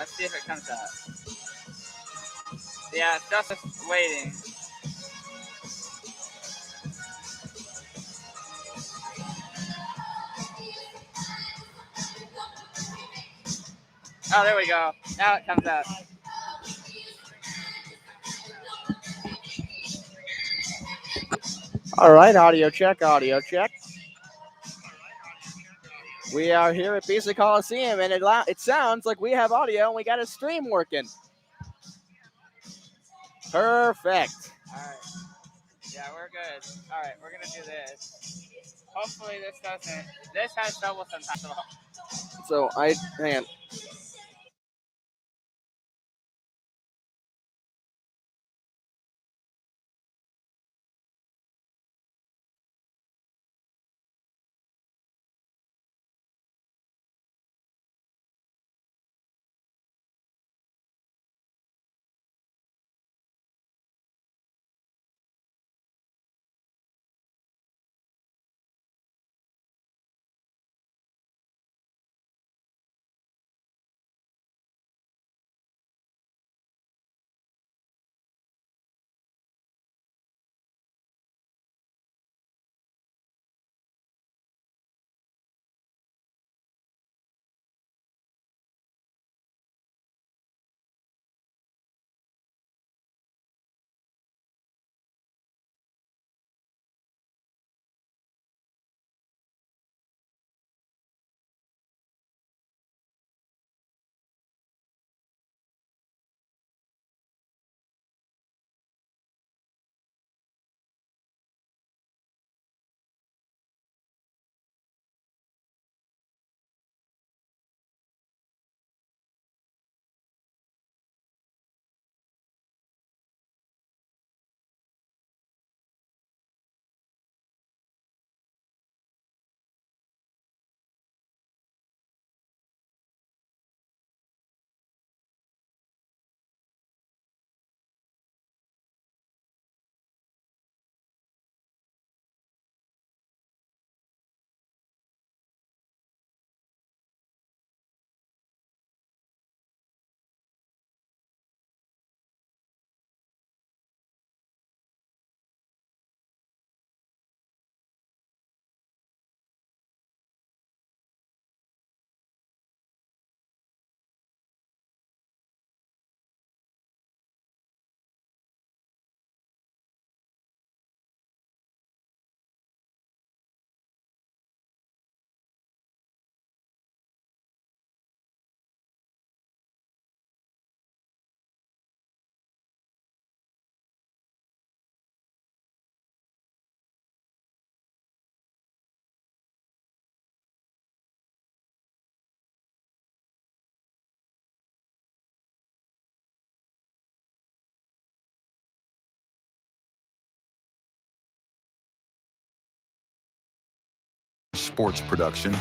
Let's see if it comes up. Yeah, it's just waiting. Oh, there we go. Now it comes up. All right, audio check, audio check. We are here at Beasley Coliseum, and it sounds like we have audio, and we got a stream working. Perfect. All right. Yeah, we're good. All right, we're going to do this. Hopefully this doesn't. This has trouble sometimes. So, hang on. Sports production.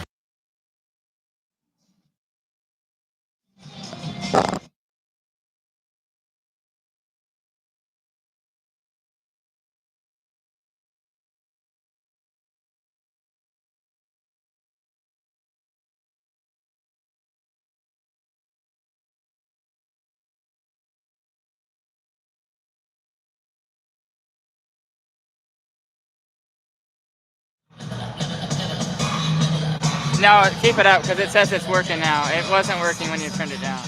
No, keep it up because it says it's working now. It wasn't working when you turned it down.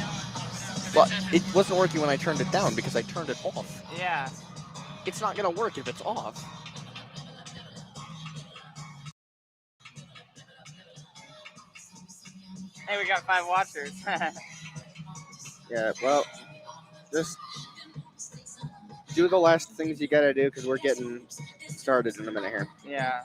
Well, it wasn't working when I turned it down because I turned it off. Yeah. It's not going to work if it's off. Hey, we got 5 watchers. Yeah, well, just do the last things you got to do because we're getting started in a minute here. Yeah.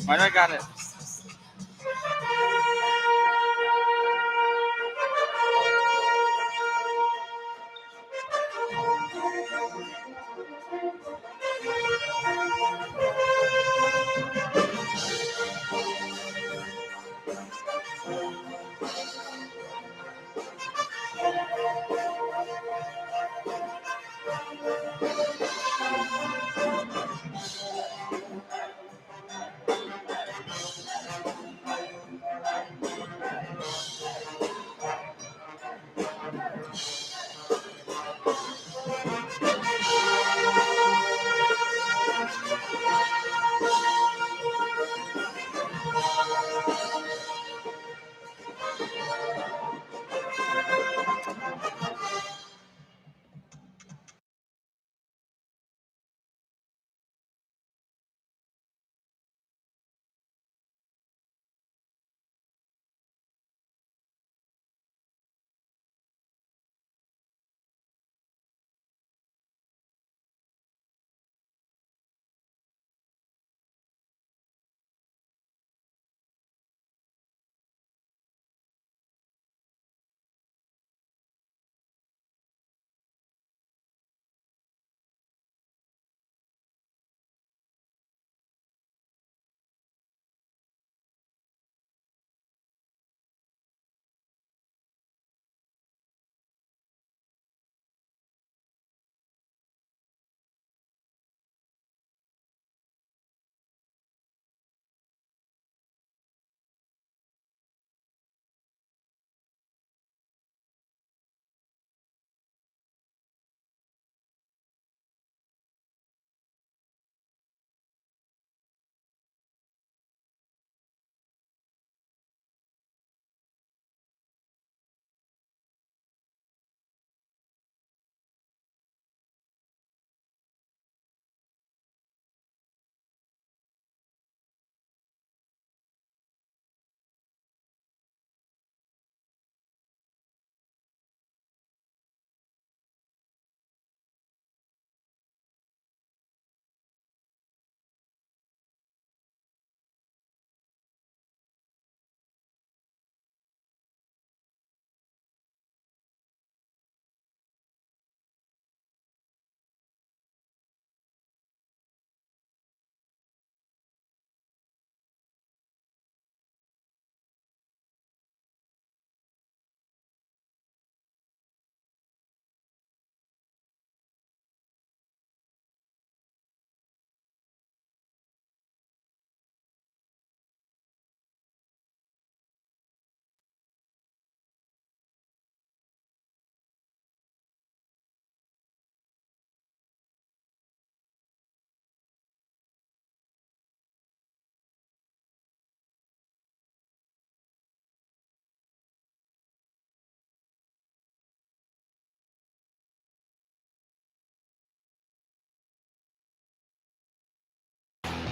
Why do I got it?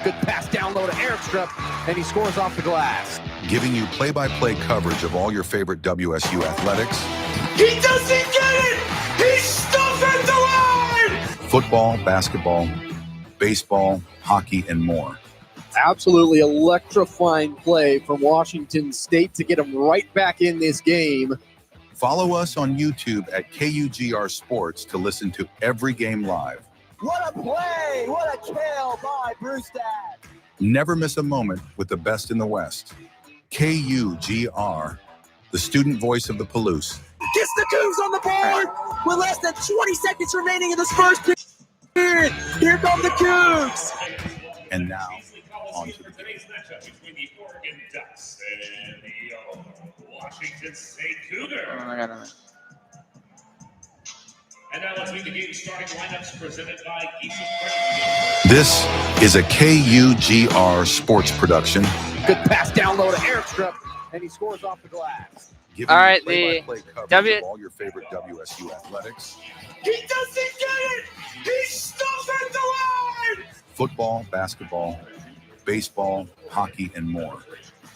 Good pass down low to Erickson, and he scores off the glass. Giving you play-by-play coverage of all your favorite WSU athletics. He doesn't get it! He's stuffed at the line! Football, basketball, baseball, hockey, and more. Absolutely electrifying play from Washington State to get him right back in this game. Follow us on YouTube at KUGR Sports to listen to every game live. What a play! What a kill by Brewstad! Never miss a moment with the best in the West. KUGR, the student voice of the Palouse. Gets the Cougs on the board with less than 20 seconds remaining in this first period. Here come the Cougs! And now, on to the game. Today's matchup between the Oregon Ducks and the Washington State Cougars. Oh my God. And now let's meet the game starting lineups presented by Eastern. This is a KUGR sports production. Good pass down low to Erickson, and he scores off the glass. Giving All right, you play-by-play coverage W- of all your favorite WSU athletics. He doesn't get it! He's stuffed at the line! Football, basketball, baseball, hockey, and more.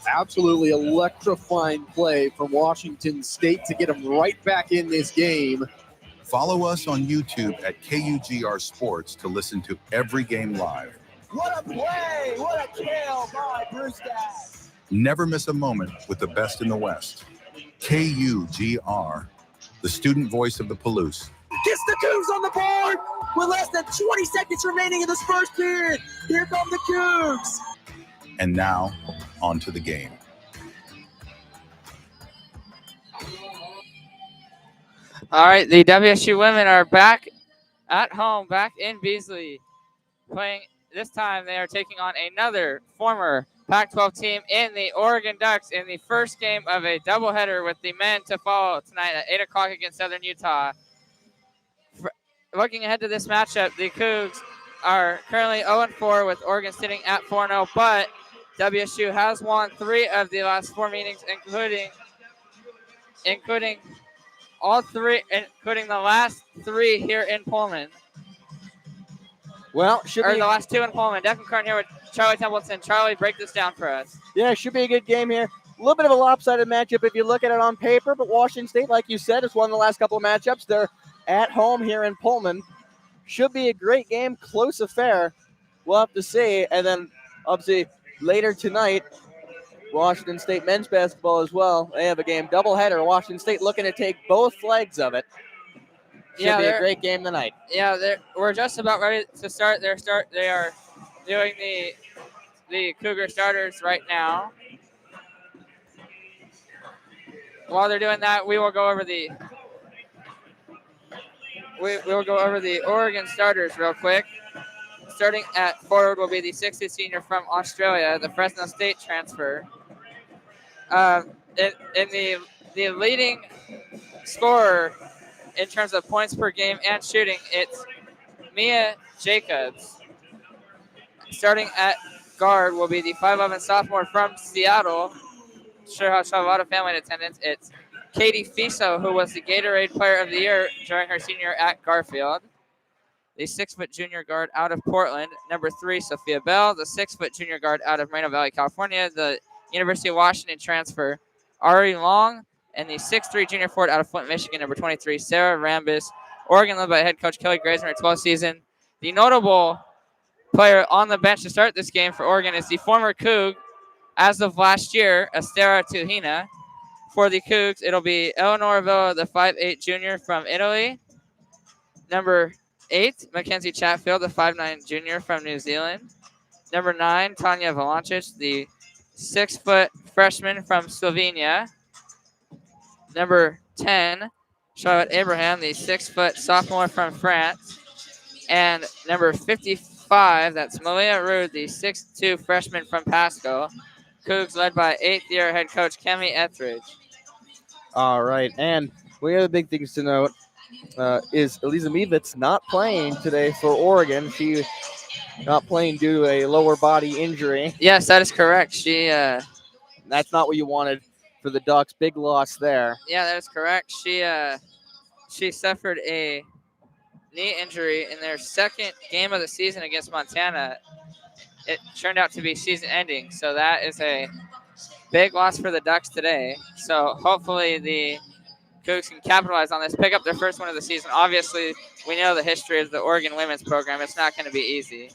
Absolutely electrifying play from Washington State to get him right back in this game. Follow us on YouTube at KUGR Sports to listen to every game live. What a play! What a kill by Brewstad! Never miss a moment with the best in the West. KUGR, the student voice of the Palouse. Gets the Cougs on the board with less than 20 seconds remaining in this first period. Here come the Cougs. And now, on to the game. All right, the WSU women are back at home, back in Beasley, playing. This time they are taking on another former Pac-12 team in the Oregon Ducks in the first game of a doubleheader with the men to follow tonight at 8 o'clock against Southern Utah. Looking ahead to this matchup, the Cougs are currently 0-4 with Oregon sitting at 4-0, but WSU has won 3 of the last 4 meetings, including all 3, including the last 3 here in Pullman. Well, The last 2 in Pullman. Declan Curran here with Charlie Templeton. Charlie, break this down for us. Yeah, should be a good game here. A little bit of a lopsided matchup if you look at it on paper, but Washington State, like you said, has won the last couple of matchups. They're at home here in Pullman. Should be a great game, close affair. We'll have to see. And then, obviously, later tonight, Washington State men's basketball as well. They have a game doubleheader. Washington State looking to take both legs of it. Should be a great game tonight. Yeah, we're just about ready to start their start. They are doing the Cougar starters right now. While they're doing that, we will go over the Oregon starters real quick. Starting at forward will be the 60 senior from Australia, the Fresno State transfer. In the leading scorer in terms of points per game and shooting, it's Mia Jacobs. Starting at guard will be the 5'11" sophomore from Seattle. Sure how a lot of family in attendance. It's Katie Fiso, who was the Gatorade Player of the Year during her senior year at Garfield. The 6-foot junior guard out of Portland, number 3, Sophia Bell. The 6-foot junior guard out of Moreno Valley, California, the University of Washington transfer, Ari Long. And the 6'3" junior forward out of Flint, Michigan, number 23, Sarah Rambis. Oregon led by head coach Kelly Graves in her 12th season. The notable player on the bench to start this game for Oregon is the former Coug, as of last year, Estera Tuhina. For the Cougs, it'll be Eleanor Villa, the 5'8" junior from Italy. Number 8, Mackenzie Chatfield, the 5'9" junior from New Zealand. Number 9, Tanya Valancic, the 6-foot freshman from Slovenia. Number 10, Charlotte Abraham, the 6-foot sophomore from France. And number 55, that's Malia Rude, the 6'2" freshman from Pasco. Cougs led by 8th-year head coach Kemi Etheridge. All right, and one of the big things to note is Eliza Mevitz not playing today for Oregon. She not playing due to a lower body injury. Yes, that is correct. That's not what you wanted for the Ducks. Big loss there. Yeah, that is correct. She suffered a knee injury in their second game of the season against Montana. It turned out to be season-ending, so that is a big loss for the Ducks today. So hopefully the Cougs can capitalize on this, pick up their first win of the season. Obviously, we know the history of the Oregon women's program. It's not going to be easy.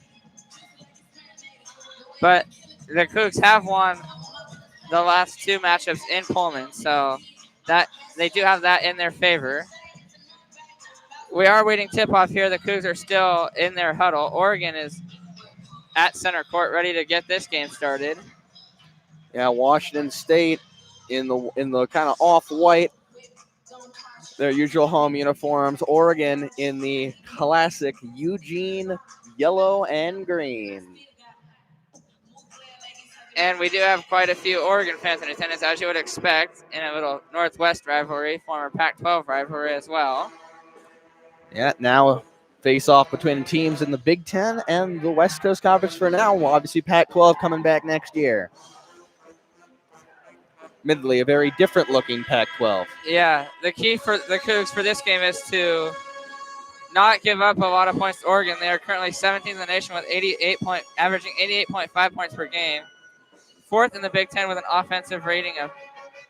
But the Cougs have won the last 2 matchups in Pullman, so that they do have that in their favor. We are waiting tip-off here. The Cougs are still in their huddle. Oregon is at center court, ready to get this game started. Yeah, Washington State in the kind of off-white, their usual home uniforms. Oregon in the classic Eugene yellow and green. And we do have quite a few Oregon fans in attendance, as you would expect, in a little Northwest rivalry, former Pac-12 rivalry as well. Yeah, now a face-off between teams in the Big Ten and the West Coast Conference for now. Well, obviously, Pac-12 coming back next year. Admittedly, a very different-looking Pac-12. Yeah, the key for the Cougs for this game is to not give up a lot of points to Oregon. They are currently 17th in the nation with averaging 88.5 points per game. 4th in the Big Ten with an offensive rating of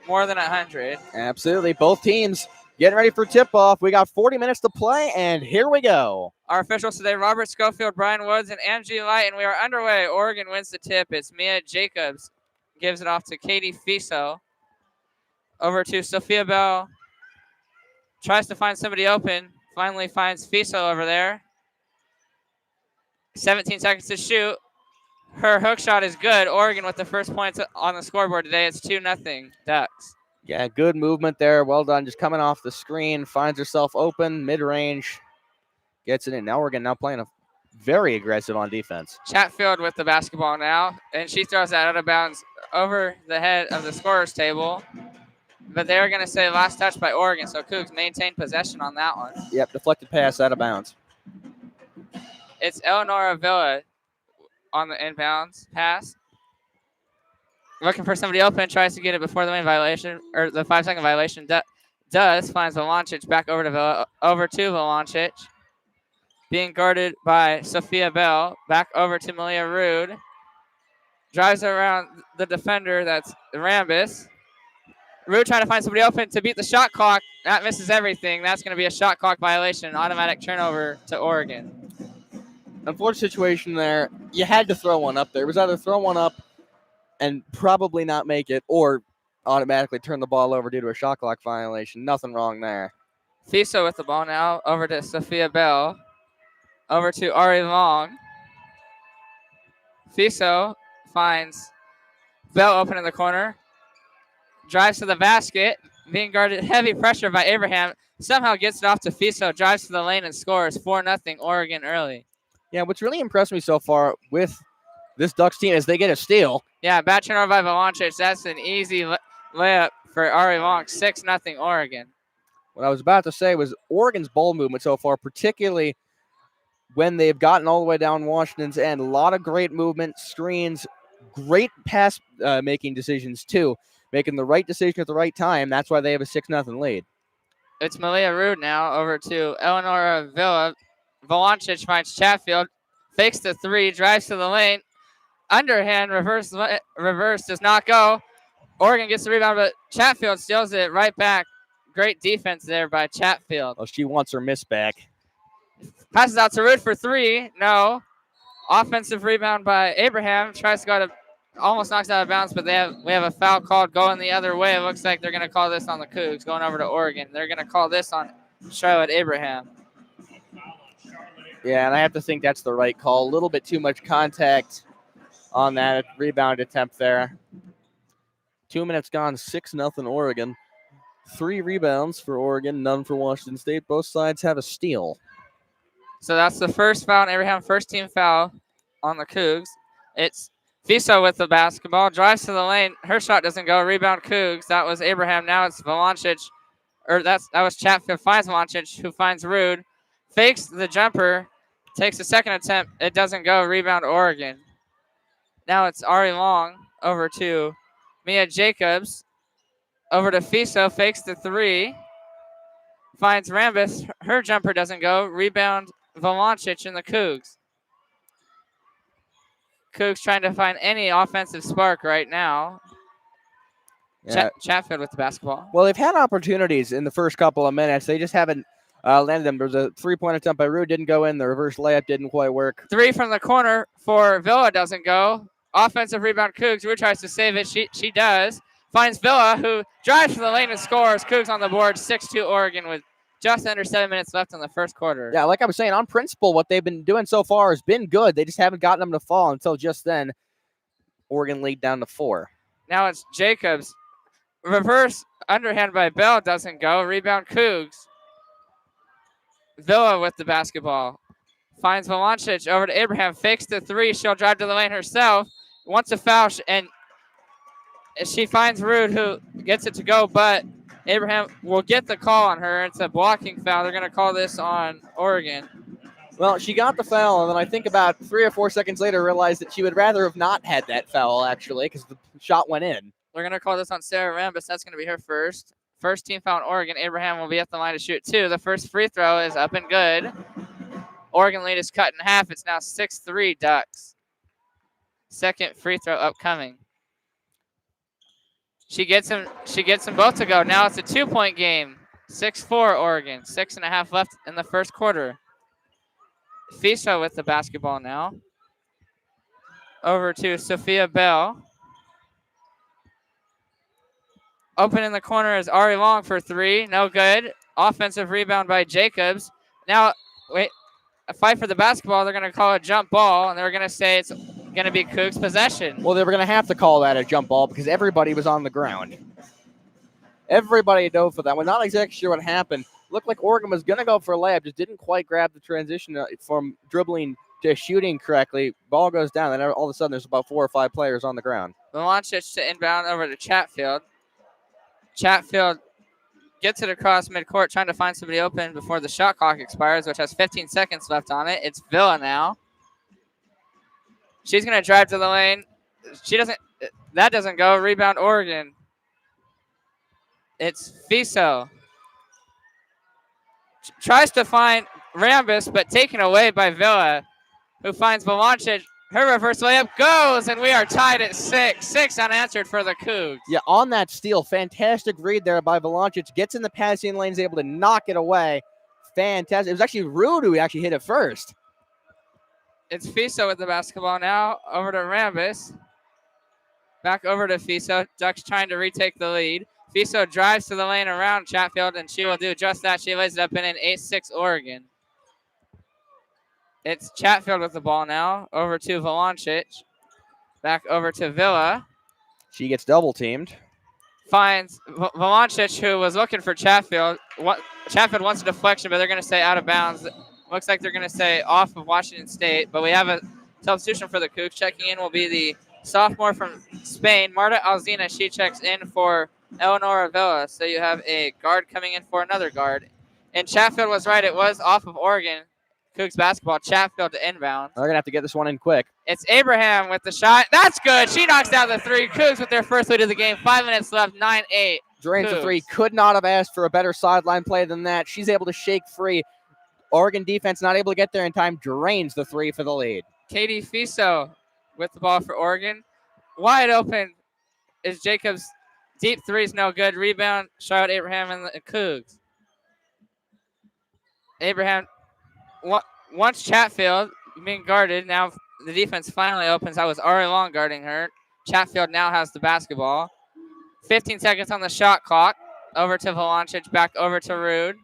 more than 100. Absolutely. Both teams Getting ready for tip-off. We got 40 minutes to play, and here we go. Our officials today, Robert Schofield, Brian Woods, and Angie Light, and we are underway. Oregon wins the tip. It's Mia Jacobs. Gives it off to Katie Fiso. Over to Sophia Bell. Tries to find somebody open. Finally finds Fiso over there. 17 seconds to shoot. Her hook shot is good. Oregon with the first points on the scoreboard today. It's 2-0 Ducks. Yeah, good movement there. Well done. Just coming off the screen. Finds herself open, mid-range. Gets it in. Now Oregon now playing a very aggressive on defense. Chatfield with the basketball now. And she throws that out of bounds over the head of the scorer's table. But they're going to say last touch by Oregon. So Cougs maintain possession on that one. Yep, deflected pass out of bounds. It's Eleonora Villa on the inbounds pass. Looking for somebody open, tries to get it before the lane violation, or the 5-second violation. Does, finds Volancic back over to Volancic. Being guarded by Sophia Bell. Back over to Malia Rude. Drives around the defender, that's Rambis. Rude trying to find somebody open to beat the shot clock. That misses everything. That's going to be a shot clock violation. Automatic turnover to Oregon. Unfortunate situation there. You had to throw one up there. It was either throw one up and probably not make it, or automatically turn the ball over due to a shot clock violation. Nothing wrong there. Fiso with the ball now. Over to Sophia Bell. Over to Ari Long. Fiso finds Bell open in the corner. Drives to the basket. Being guarded, heavy pressure by Abraham. Somehow gets it off to Fiso. Drives to the lane and scores. 4-0 Oregon early. Yeah, what's really impressed me so far with this Ducks team is they get a steal. Yeah, bad turnover by Volancic. That's an easy layup for Ari Long. 6-0 Oregon. What I was about to say was Oregon's ball movement so far, particularly when they've gotten all the way down Washington's end. A lot of great movement, screens, great pass making decisions too. Making the right decision at the right time. That's why they have a 6-0 lead. It's Malia Rude now over to Eleonora Villa. Volancic finds Chatfield. Fakes the three. Drives to the lane. Underhand. Reverse does not go. Oregon gets the rebound, but Chatfield steals it right back. Great defense there by Chatfield. Well, she wants her miss back. Passes out to Rude for three. No. Offensive rebound by Abraham. Tries to go to, almost knocks out of bounds, but we have a foul called going the other way. It looks like they're going to call this on the Cougs going over to Oregon. They're going to call this on Charlotte Abraham. Yeah, and I have to think that's the right call. A little bit too much contact on that rebound attempt there. 2 minutes gone, 6-0 Oregon. 3 rebounds for Oregon, none for Washington State. Both sides have a steal. So that's the first foul on Abraham, first team foul on the Cougs. It's Fiso with the basketball, drives to the lane. Her shot doesn't go. Rebound Cougs. That was Abraham. Now it's Volancic. That was Chatfield. Finds Volancic, who finds Rude. Fakes the jumper. Takes a second attempt. It doesn't go. Rebound Oregon. Now it's Ari Long over to Mia Jacobs. Over to Fiso. Fakes the three. Finds Rambis. Her jumper doesn't go. Rebound Volancic in the Cougs. Cougs trying to find any offensive spark right now. Yeah. Chatfield with the basketball. Well, they've had opportunities in the first couple of minutes. They just haven't landed them. There was a three-point attempt by Rude, didn't go in. The reverse layup didn't quite work. Three from the corner for Villa doesn't go. Offensive rebound Cougs. Rude tries to save it. She does. Finds Villa, who drives to the lane and scores. Cougs on the board. 6-2 Oregon with just under 7 minutes left in the first quarter. Yeah, like I was saying, on principle, what they've been doing so far has been good. They just haven't gotten them to fall until just then. Oregon lead down to 4. Now it's Jacobs. Reverse underhand by Bell doesn't go. Rebound Cougs. Villa with the basketball. Finds Volancic over to Abraham. Fakes the three. She'll drive to the lane herself. Wants a foul, and she finds Rude, who gets it to go, but Abraham will get the call on her. It's a blocking foul. They're going to call this on Oregon. Well, she got the foul, and then I think about 3 or 4 seconds later realized that she would rather have not had that foul, actually, because the shot went in. They're going to call this on Sarah Rambis. That's going to be her first. First team foul on Oregon. Abraham will be at the line to shoot 2. The first free throw is up and good. Oregon lead is cut in half. It's now 6-3 Ducks. Second free throw upcoming. She gets them both to go. Now it's a 2-point game. 6-4 Oregon. 6.5 left in the first quarter. Fiso with the basketball now. Over to Sophia Bell. Open in the corner is Ari Long for three. No good. Offensive rebound by Jacobs. Now, wait, a fight for the basketball. They're going to call a jump ball, and they're going to say it's going to be Cougs' possession. Well, they were going to have to call that a jump ball because everybody was on the ground. Everybody dove for that. We're not exactly sure what happened. Looked like Oregon was going to go for a layup, just didn't quite grab the transition from dribbling to shooting correctly. Ball goes down, and all of a sudden there's about 4 or 5 players on the ground. Milancic to inbound over to Chatfield. Chatfield gets it across midcourt, trying to find somebody open before the shot clock expires, which has 15 seconds left on it. It's Villa now. She's going to drive to the lane. That doesn't go. Rebound Oregon. It's Fiso. Tries to find Rambis, but taken away by Villa, who finds Valancic. Her reverse layup goes, and we are tied at 6. 6 unanswered for the Cougs. Yeah, on that steal, fantastic read there by Valancic. Gets in the passing lanes, able to knock it away. Fantastic. It was actually Rude who actually hit it first. It's Fiso with the basketball now. Over to Rambis. Back over to Fiso. Ducks trying to retake the lead. Fiso drives to the lane around Chatfield, and she will do just that. She lays it up in an 8-6 Oregon. It's Chatfield with the ball now. Over to Valancic. Back over to Villa. She gets double teamed. Finds Valancic, who was looking for Chatfield. Chatfield wants a deflection, but they're going to say out of bounds. Looks like they're going to say off of Washington State, but we have a substitution for the Cougs. Checking in will be the sophomore from Spain, Marta Alzina. She checks in for Eleonora Villa. So you have a guard coming in for another guard. And Chatfield was right. It was off of Oregon. Cougs basketball. Chatfield to inbound. They're going to have to get this one in quick. It's Abraham with the shot. That's good. She knocks down the three. Cougs with their first lead of the game. 5 minutes left. 9-8. Drains the Cougs. three. Could not have asked for a better sideline play than that. She's able to shake free. Oregon defense not able to get there in time. Drains the three for the lead. Katie Fiso with the ball for Oregon. Wide open is Jacobs. Deep three is no good. Rebound. Charlotte Abraham and the Cougs. Abraham wants Chatfield being guarded. Now the defense finally opens. That was Ari Long guarding her. Chatfield now has the basketball. 15 seconds on the shot clock. Over to Valancic. Back over to Rude.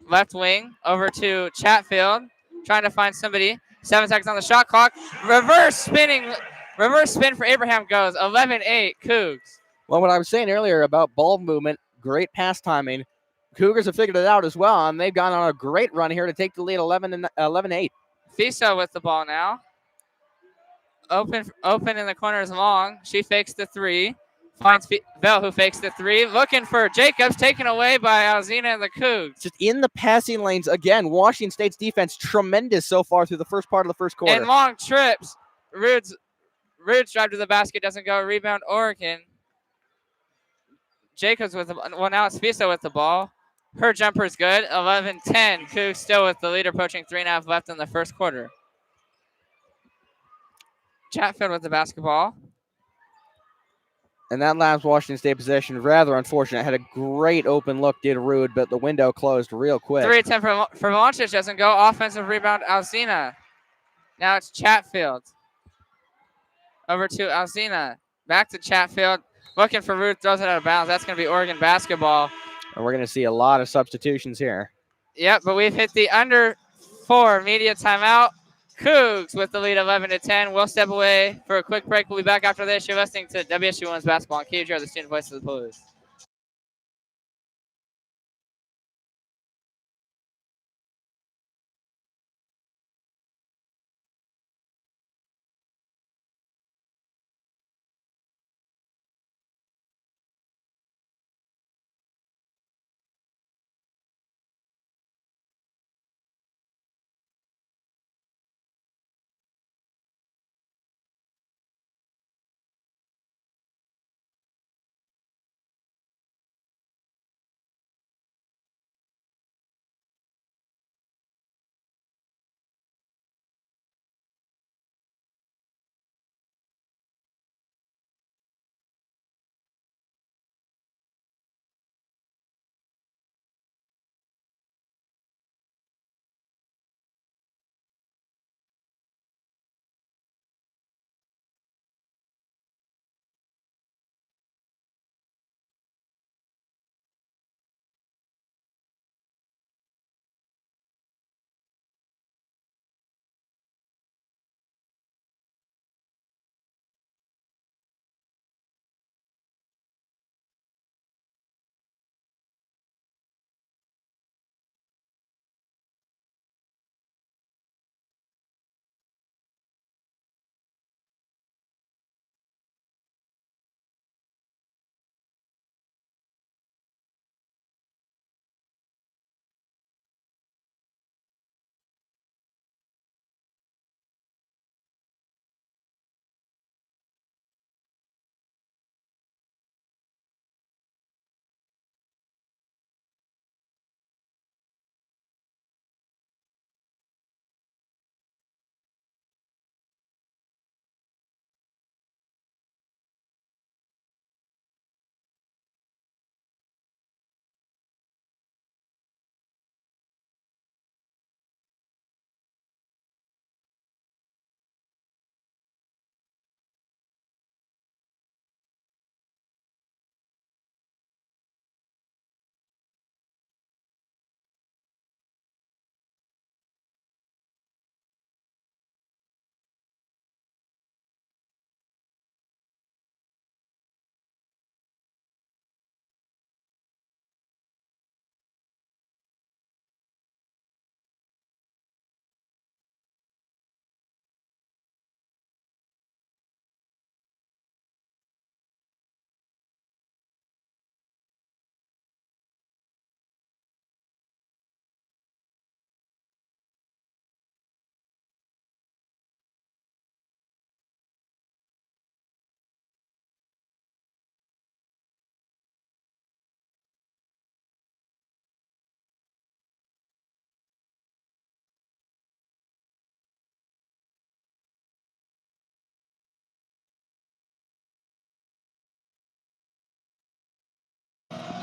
Left wing. Over to Chatfield. Trying to find somebody. 7 seconds on the shot clock. Reverse spin for Abraham goes. 11-8 Cougs. Well, what I was saying earlier about ball movement, great pass timing. Cougars have figured it out as well, and they've gone on a great run here to take the lead 11-8. Fiso with the ball now. Open in the corner is Long. She fakes the three. Finds Bell, who fakes the three. Looking for Jacobs, taken away by Alzina and the Cougs. Just in the passing lanes again. Washington State's defense tremendous so far through the first part of the first quarter. And Long trips. Rude's drive to the basket doesn't go. Rebound Oregon. Jacobs with the now it's Fiso with the ball. Her jumper is good. 11-10. Cougs still with the lead, approaching 3.5 left in the first quarter. Chatfield with the basketball. And that last Washington State possession, rather unfortunate. Had a great open look, did Rude, but the window closed real quick. 3 attempt for Valancic doesn't go. Offensive rebound, Alzina. Now it's Chatfield. Over to Alzina. Back to Chatfield. Looking for Rude, throws it out of bounds. That's going to be Oregon basketball. And we're going to see a lot of substitutions here. Yep, but we've hit the under 4 media timeout. Cougs with the lead 11-10. We'll step away for a quick break. We'll be back after this. You're listening to WSU Women's Basketball on KGR, the student voice of the Blues.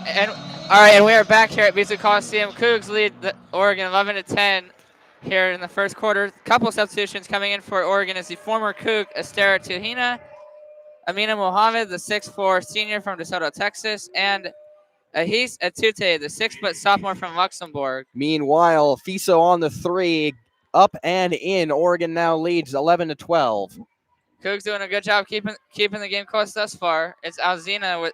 And all right, and we are back here at Beasley Coliseum. Cougs lead Oregon 11-10 here in the first quarter. Couple substitutions coming in for Oregon is the former Coug Estera Tuhina, Amina Mohammed, the 6'4" senior from DeSoto, Texas, and Ahis Atute, the 6' sophomore from Luxembourg. Meanwhile, Fiso on the 3, up and in. Oregon now leads 11-12. Cougs doing a good job keeping the game close thus far. It's Alzina with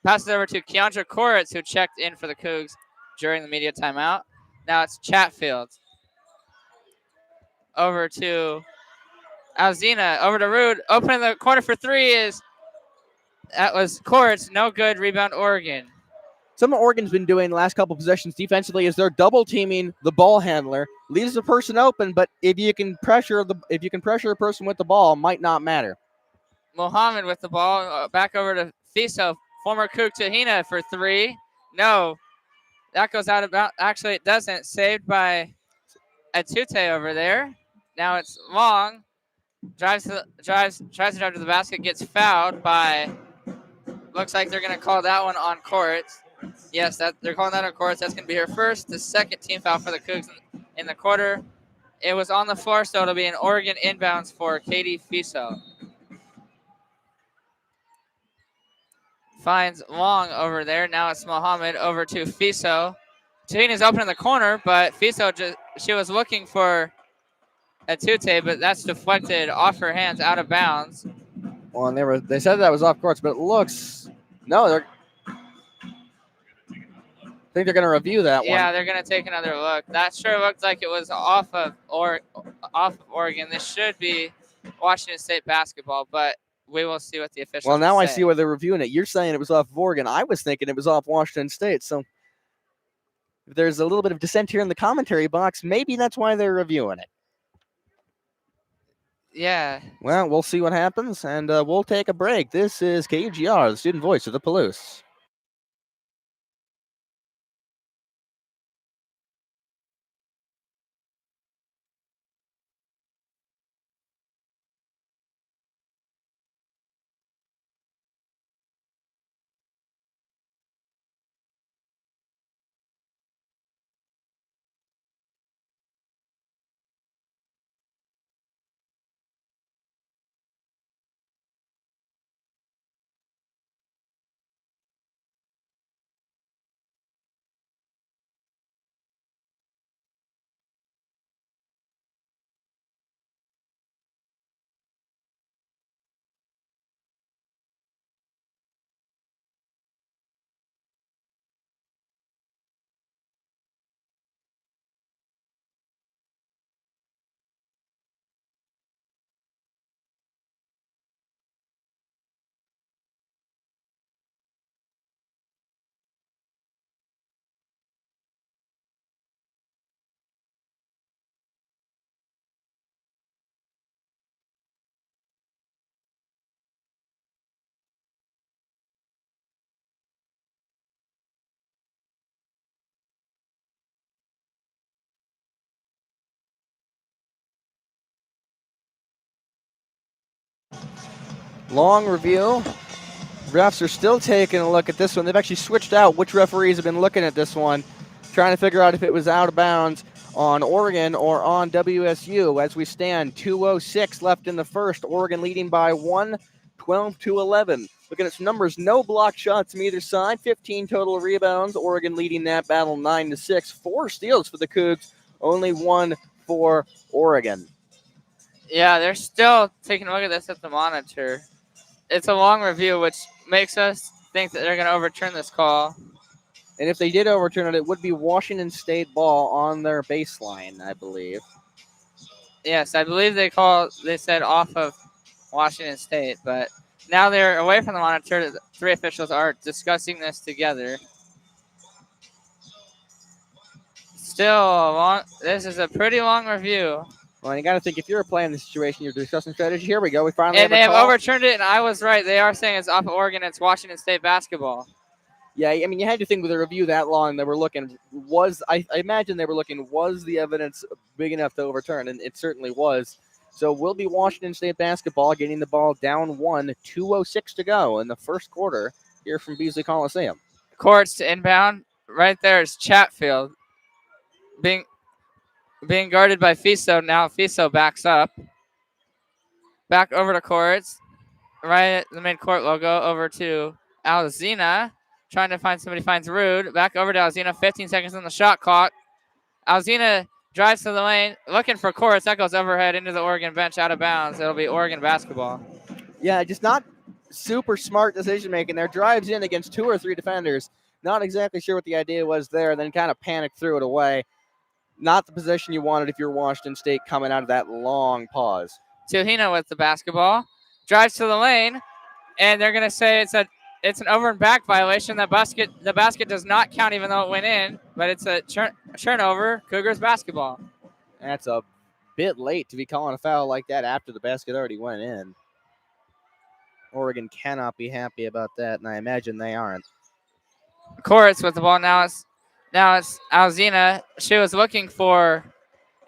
passes over to Keandra Koritz, who checked in for the Cougs during the media timeout. Now it's Chatfield. Over to Alzina, over to Rude. Opening the corner for 3 that was Koritz. No good. Rebound Oregon. Something Oregon's been doing the last couple possessions defensively is they're double teaming the ball handler, leaves the person open, but if you can pressure a person with the ball, it might not matter. Mohammed with the ball, back over to Fiso, former Coug Tahina for 3. No, that goes out of bounds. Actually, it doesn't. Saved by Atute over there. Now it's Long. Tries to drive to the basket, gets fouled by. Looks like they're going to call that one on Koritz. Yes, they're calling that on Koritz. That's going to be her first, the second team foul for the Cougs in the quarter. It was on the floor, so it'll be an Oregon inbounds for Katie Fiso. Finds Long over there. Now it's Mohammed over to Fiso. Tahina's open in the corner, but Fiso she was looking for Atute, but that's deflected off her hands, out of bounds. Well, and they said that was off course, but it looks I think they're going to review that one. Yeah, they're going to take another look. That sure looked like it was off of Oregon. This should be Washington State basketball, but we will see what the officials Well, now say. I see where they're reviewing it. You're saying it was off of Oregon. I was thinking it was off Washington State. So if there's a little bit of dissent here in the commentary box, maybe that's why they're reviewing it. Yeah. Well, we'll see what happens, and we'll take a break. This is KUGR, the student voice of the Palouse. Long review. Refs are still taking a look at this one. They've actually switched out which referees have been looking at this one, trying to figure out if it was out of bounds on Oregon or on WSU. As we stand, 2:06 left in the first. Oregon leading by 1, 12-11. Looking at some numbers, no block shots from either side, 15 total rebounds. Oregon leading that battle 9-6. 4 steals for the Cougs, only 1 for Oregon. Yeah, they're still taking a look at this at the monitor. It's a long review, which makes us think that they're going to overturn this call. And if they did overturn it, it would be Washington State ball on their baseline, I believe. Yes, I believe they said off of Washington State, but now they're away from the monitor. The 3 officials are discussing this together. Still, this is a pretty long review. Well, you got to think if you're a player in this situation, you're discussing strategy. Here we go. We finally And they have call. overturned it, and I was right. They are saying it's off of Oregon. It's Washington State basketball. Yeah, I mean, you had to think with a review that long, they were looking, I imagine they were looking, was the evidence big enough to overturn? And it certainly was. So will be Washington State basketball getting the ball down 1, 2:06 to go in the first quarter here from Beasley Coliseum. courts to inbound. Right there is Chatfield being guarded by Fiso. Now Fiso backs up. Back over to courts. Right at the mid-court logo. Over to Alzina. Trying to find somebody. Finds Rude. Back over to Alzina. 15 seconds on the shot clock. Alzina drives to the lane. Looking for courts. That goes overhead into the Oregon bench. Out of bounds. It'll be Oregon basketball. Yeah, just not super smart decision making there. Drives in against 2 or 3 defenders. Not exactly sure what the idea was there. Then kind of panicked, threw it away. Not the position you wanted if you're Washington State coming out of that long pause. Tuhina with the basketball. Drives to the lane. And they're going to say it's an over and back violation. The basket does not count even though it went in. But it's a turnover. Cougars basketball. That's a bit late to be calling a foul like that after the basket already went in. Oregon cannot be happy about that, and I imagine they aren't. Koritz with the ball. Now it's Alzina. She was looking for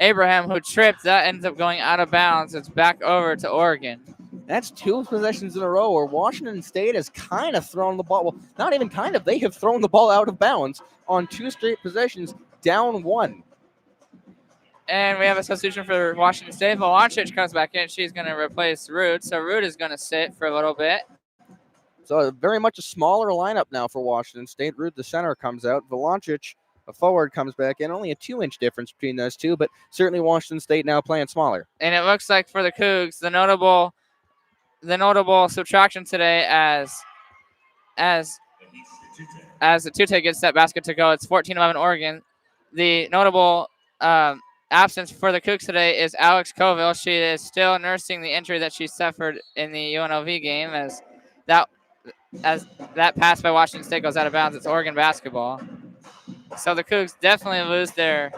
Abraham, who tripped. That ends up going out of bounds. It's back over to Oregon. That's 2 possessions in a row where Washington State has kind of thrown the ball. Well, not even kind of. They have thrown the ball out of bounds on 2 straight possessions, down 1. And we have a substitution for Washington State. Volancic comes back in. She's going to replace Rude. So Rude is going to sit for a little bit. So very much a smaller lineup now for Washington State. Rude, the center, comes out. Volancic, a forward, comes back in. Only a 2-inch difference between those two, but certainly Washington State now playing smaller. And it looks like for the Cougs, the notable subtraction today as the Tute gets that basket to go. It's 14-11 Oregon. The notable absence for the Cougs today is Alex Coville. She is still nursing the injury that she suffered in the UNLV game as that pass by Washington State goes out of bounds. It's Oregon basketball. So the Cougs definitely lose their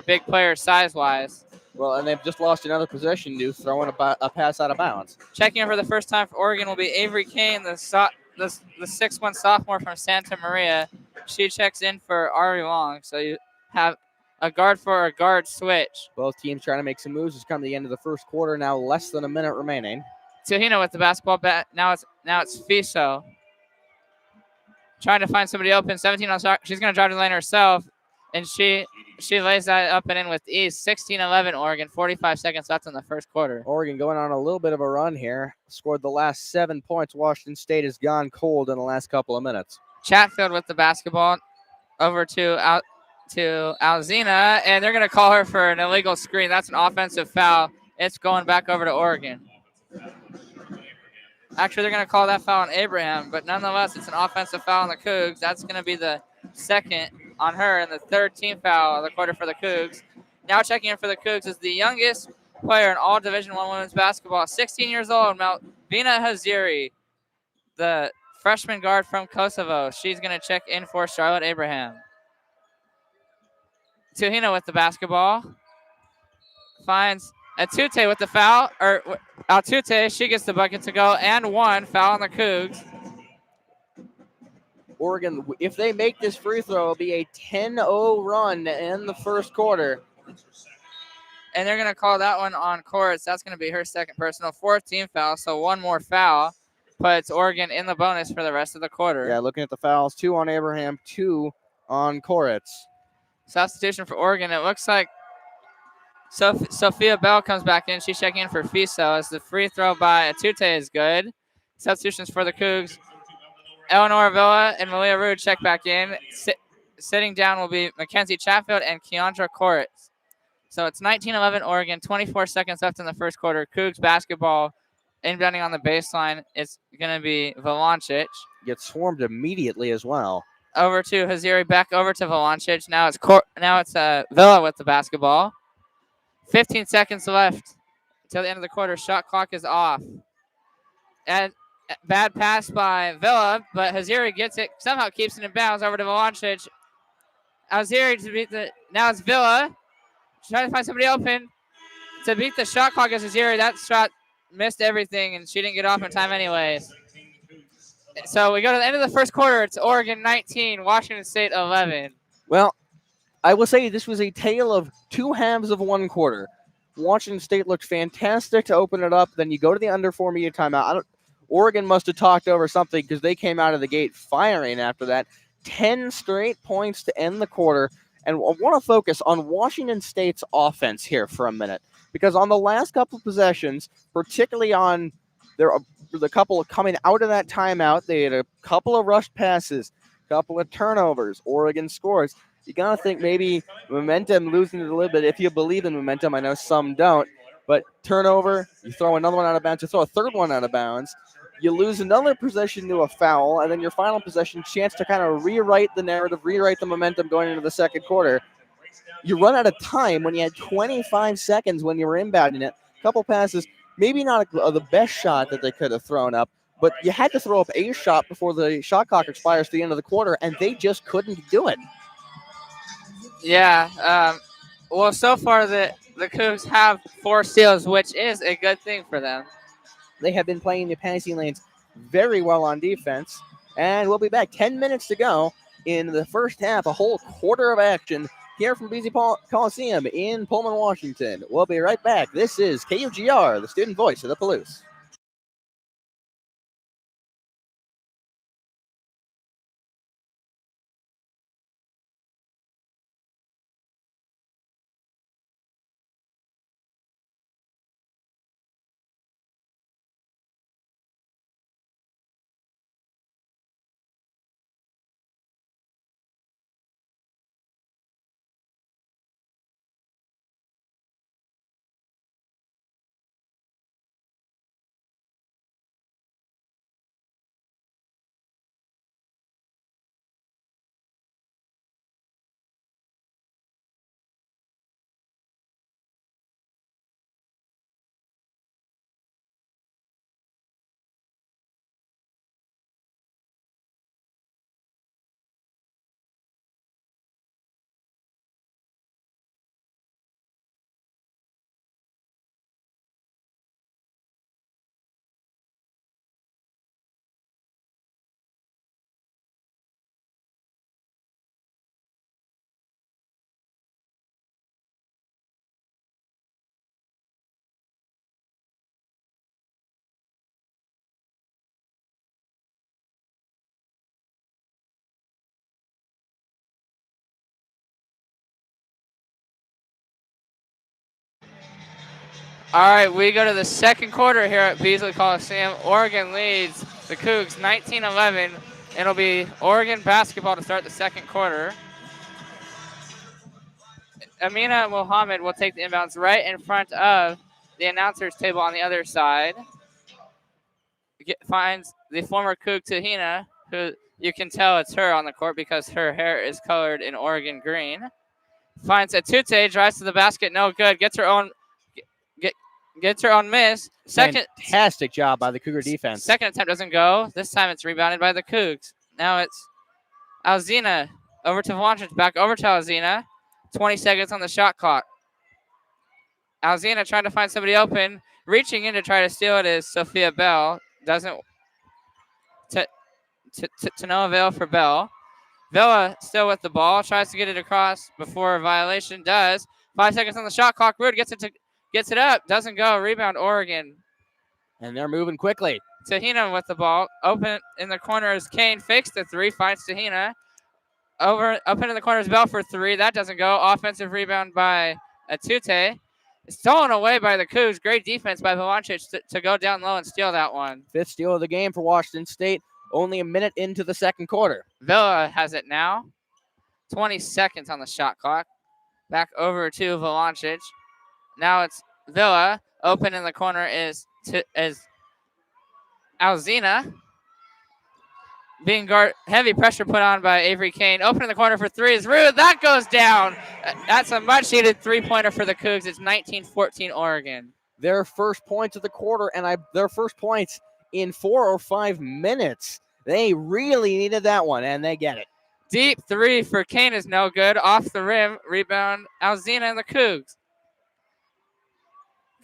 big player size-wise. Well, and they've just lost another possession due throwing a pass out of bounds. Checking in for the first time for Oregon will be Avery Kane, the 6'1" sophomore from Santa Maria. She checks in for Ari Long. So you have a guard for a guard switch. Both teams trying to make some moves. It's come to the end of the first quarter. Now less than a minute remaining. Tuhina with the basketball bat. Now it's Fiso. Trying to find somebody open. 17 on shot. She's going to drive to the lane herself. And she lays that up and in with ease. 16-11 Oregon. 45 seconds left in the first quarter. Oregon going on a little bit of a run here. Scored the last 7 points. Washington State has gone cold in the last couple of minutes. Chatfield with the basketball. Over to Alzina. And they're going to call her for an illegal screen. That's an offensive foul. It's going back over to Oregon. Actually, they're going to call that foul on Abraham, but nonetheless, it's an offensive foul on the Cougs. That's going to be the second on her and the third team foul of the quarter for the Cougs. Now checking in for the Cougs is the youngest player in all Division I women's basketball, 16 years old, Malvina Haziri, the freshman guard from Kosovo. She's going to check in for Charlotte Abraham. Tuhina with the basketball. Finds Atute with the foul, or Altute, she gets the bucket to go, and 1 foul on the Cougs. Oregon, if they make this free throw, it'll be a 10-0 run in the first quarter. And they're going to call that one on Koritz. That's going to be her second personal, 4th team foul, so 1 more foul puts Oregon in the bonus for the rest of the quarter. Yeah, looking at the fouls, 2 on Abraham, 2 on Koritz. Substitution for Oregon, it looks like Sophia Bell comes back in. She's checking in for Fiso as the free throw by Atute is good. Substitutions for the Cougs. Eleanor Villa and Malia Rude check back in. Sitting down will be Mackenzie Chatfield and Keandra Koritz. So it's 19-11 Oregon, 24 seconds left in the first quarter. Cougs basketball inbounding on the baseline. It's going to be Volancic. Gets swarmed immediately as well. Over to Haziri, back over to Volancic. Now it's Villa with the basketball. 15 seconds left until the end of the quarter. Shot clock is off. And bad pass by Villa, but Haziri gets it, somehow keeps it in bounds over to Volancic. Haziri to beat now it's Villa. Trying to find somebody open to beat the shot clock as Haziri. That shot missed everything, and she didn't get off in time anyways. So we go to the end of the first quarter. It's Oregon 19, Washington State 11. Well, I will say this was a tale of 2 halves of 1 quarter. Washington State looked fantastic to open it up. Then you go to the under 4 media timeout. Oregon must have talked over something because they came out of the gate firing after that. 10 straight points to end the quarter. And I want to focus on Washington State's offense here for a minute, because on the last couple of possessions, particularly on the couple coming out of that timeout, they had a couple of rushed passes, a couple of turnovers. Oregon scores. You got to think maybe momentum losing it a little bit if you believe in momentum. I know some don't. But turnover, you throw another one out of bounds, you throw a third one out of bounds, you lose another possession to a foul, and then your final possession, chance to kind of rewrite the narrative, rewrite the momentum going into the second quarter. You run out of time when you had 25 seconds when you were inbounding it. A couple passes, maybe not the best shot that they could have thrown up, but you had to throw up a shot before the shot clock expires to the end of the quarter, and they just couldn't do it. Yeah. Well, so far the Cougs have 4 steals, which is a good thing for them. They have been playing the passing lanes very well on defense. And we'll be back. 10 minutes to go in the first half, a whole quarter of action here from BZ Coliseum in Pullman, Washington. We'll be right back. This is KUGR, the student voice of the Palouse. All right, we go to the second quarter here at Beasley Coliseum. Oregon leads the Cougs 19-11. It'll be Oregon basketball to start the second quarter. Amina Mohammed will take the inbounds right in front of the announcer's table on the other side. Finds the former Coug Tahina, who you can tell it's her on the court because her hair is colored in Oregon green. Finds Atute, drives to the basket, no good. Gets her own miss. Fantastic job by the Cougar defense. Second attempt doesn't go. This time it's rebounded by the Cougs. Now it's Alzina over to Vlasic, back over to Alzina. 20 seconds on the shot clock. Alzina trying to find somebody open. Reaching in to try to steal it is Sophia Bell. Doesn't to no avail for Bell. Villa still with the ball. Tries to get it across before a violation. Does. 5 seconds on the shot clock. Rude gets it up. Doesn't go. Rebound Oregon. And they're moving quickly. Tahina with the ball. Open in the corner is Kane. Fakes the three. Finds Tahina. Up into the corner is Bell for three. That doesn't go. Offensive rebound by Atute. Stolen away by the Cougs. Great defense by Vlasic to go down low and steal that one. 5th steal of the game for Washington State. Only a minute into the second quarter. Villa has it now. 20 seconds on the shot clock. Back over to Vlasic. Now it's Villa. Open in the corner is Alzina. Being heavy pressure put on by Avery Kane. Open in the corner for three is Rude. That goes down. That's a much-needed three-pointer for the Cougs. It's 19-14 Oregon. Their first points of the quarter, and their first points in 4 or 5 minutes. They really needed that one, and they get it. Deep three for Kane is no good. Off the rim. Rebound Alzina and the Cougs.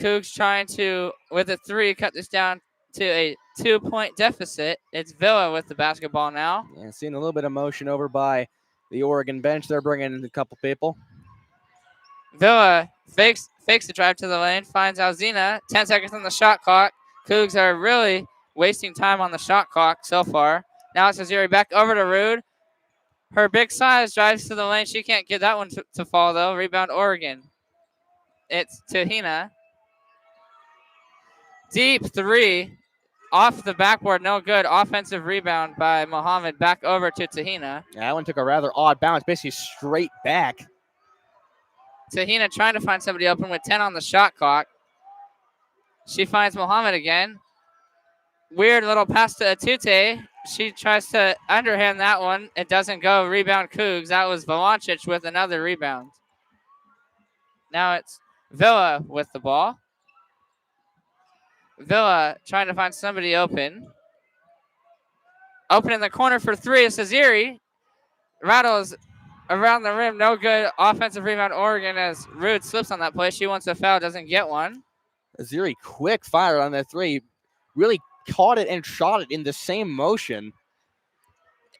Cougs trying to, with a three, cut this down to a 2-point deficit. It's Villa with the basketball now. Yeah, seeing a little bit of motion over by the Oregon bench. They're bringing in a couple people. Villa fakes the drive to the lane, finds Alzina. 10 seconds on the shot clock. Cougs are really wasting time on the shot clock so far. Now it's Aziri back over to Rude. Her big size drives to the lane. She can't get that one to fall, though. Rebound, Oregon. It's Tahina. Deep three. Off the backboard, no good. Offensive rebound by Mohammed. Back over to Tahina. Yeah, that one took a rather odd bounce, basically straight back. Tahina trying to find somebody open with 10 on the shot clock. She finds Mohammed again. Weird little pass to Atute. She tries to underhand that one. It doesn't go. Rebound Cougs. That was Valancic with another rebound. Now it's Villa with the ball. Villa trying to find somebody open. Open in the corner for three is Aziri. Rattles around the rim. No good. Offensive rebound, Oregon, as Rude slips on that play. She wants a foul. Doesn't get one. Aziri quick fire on that three. Really caught it and shot it in the same motion.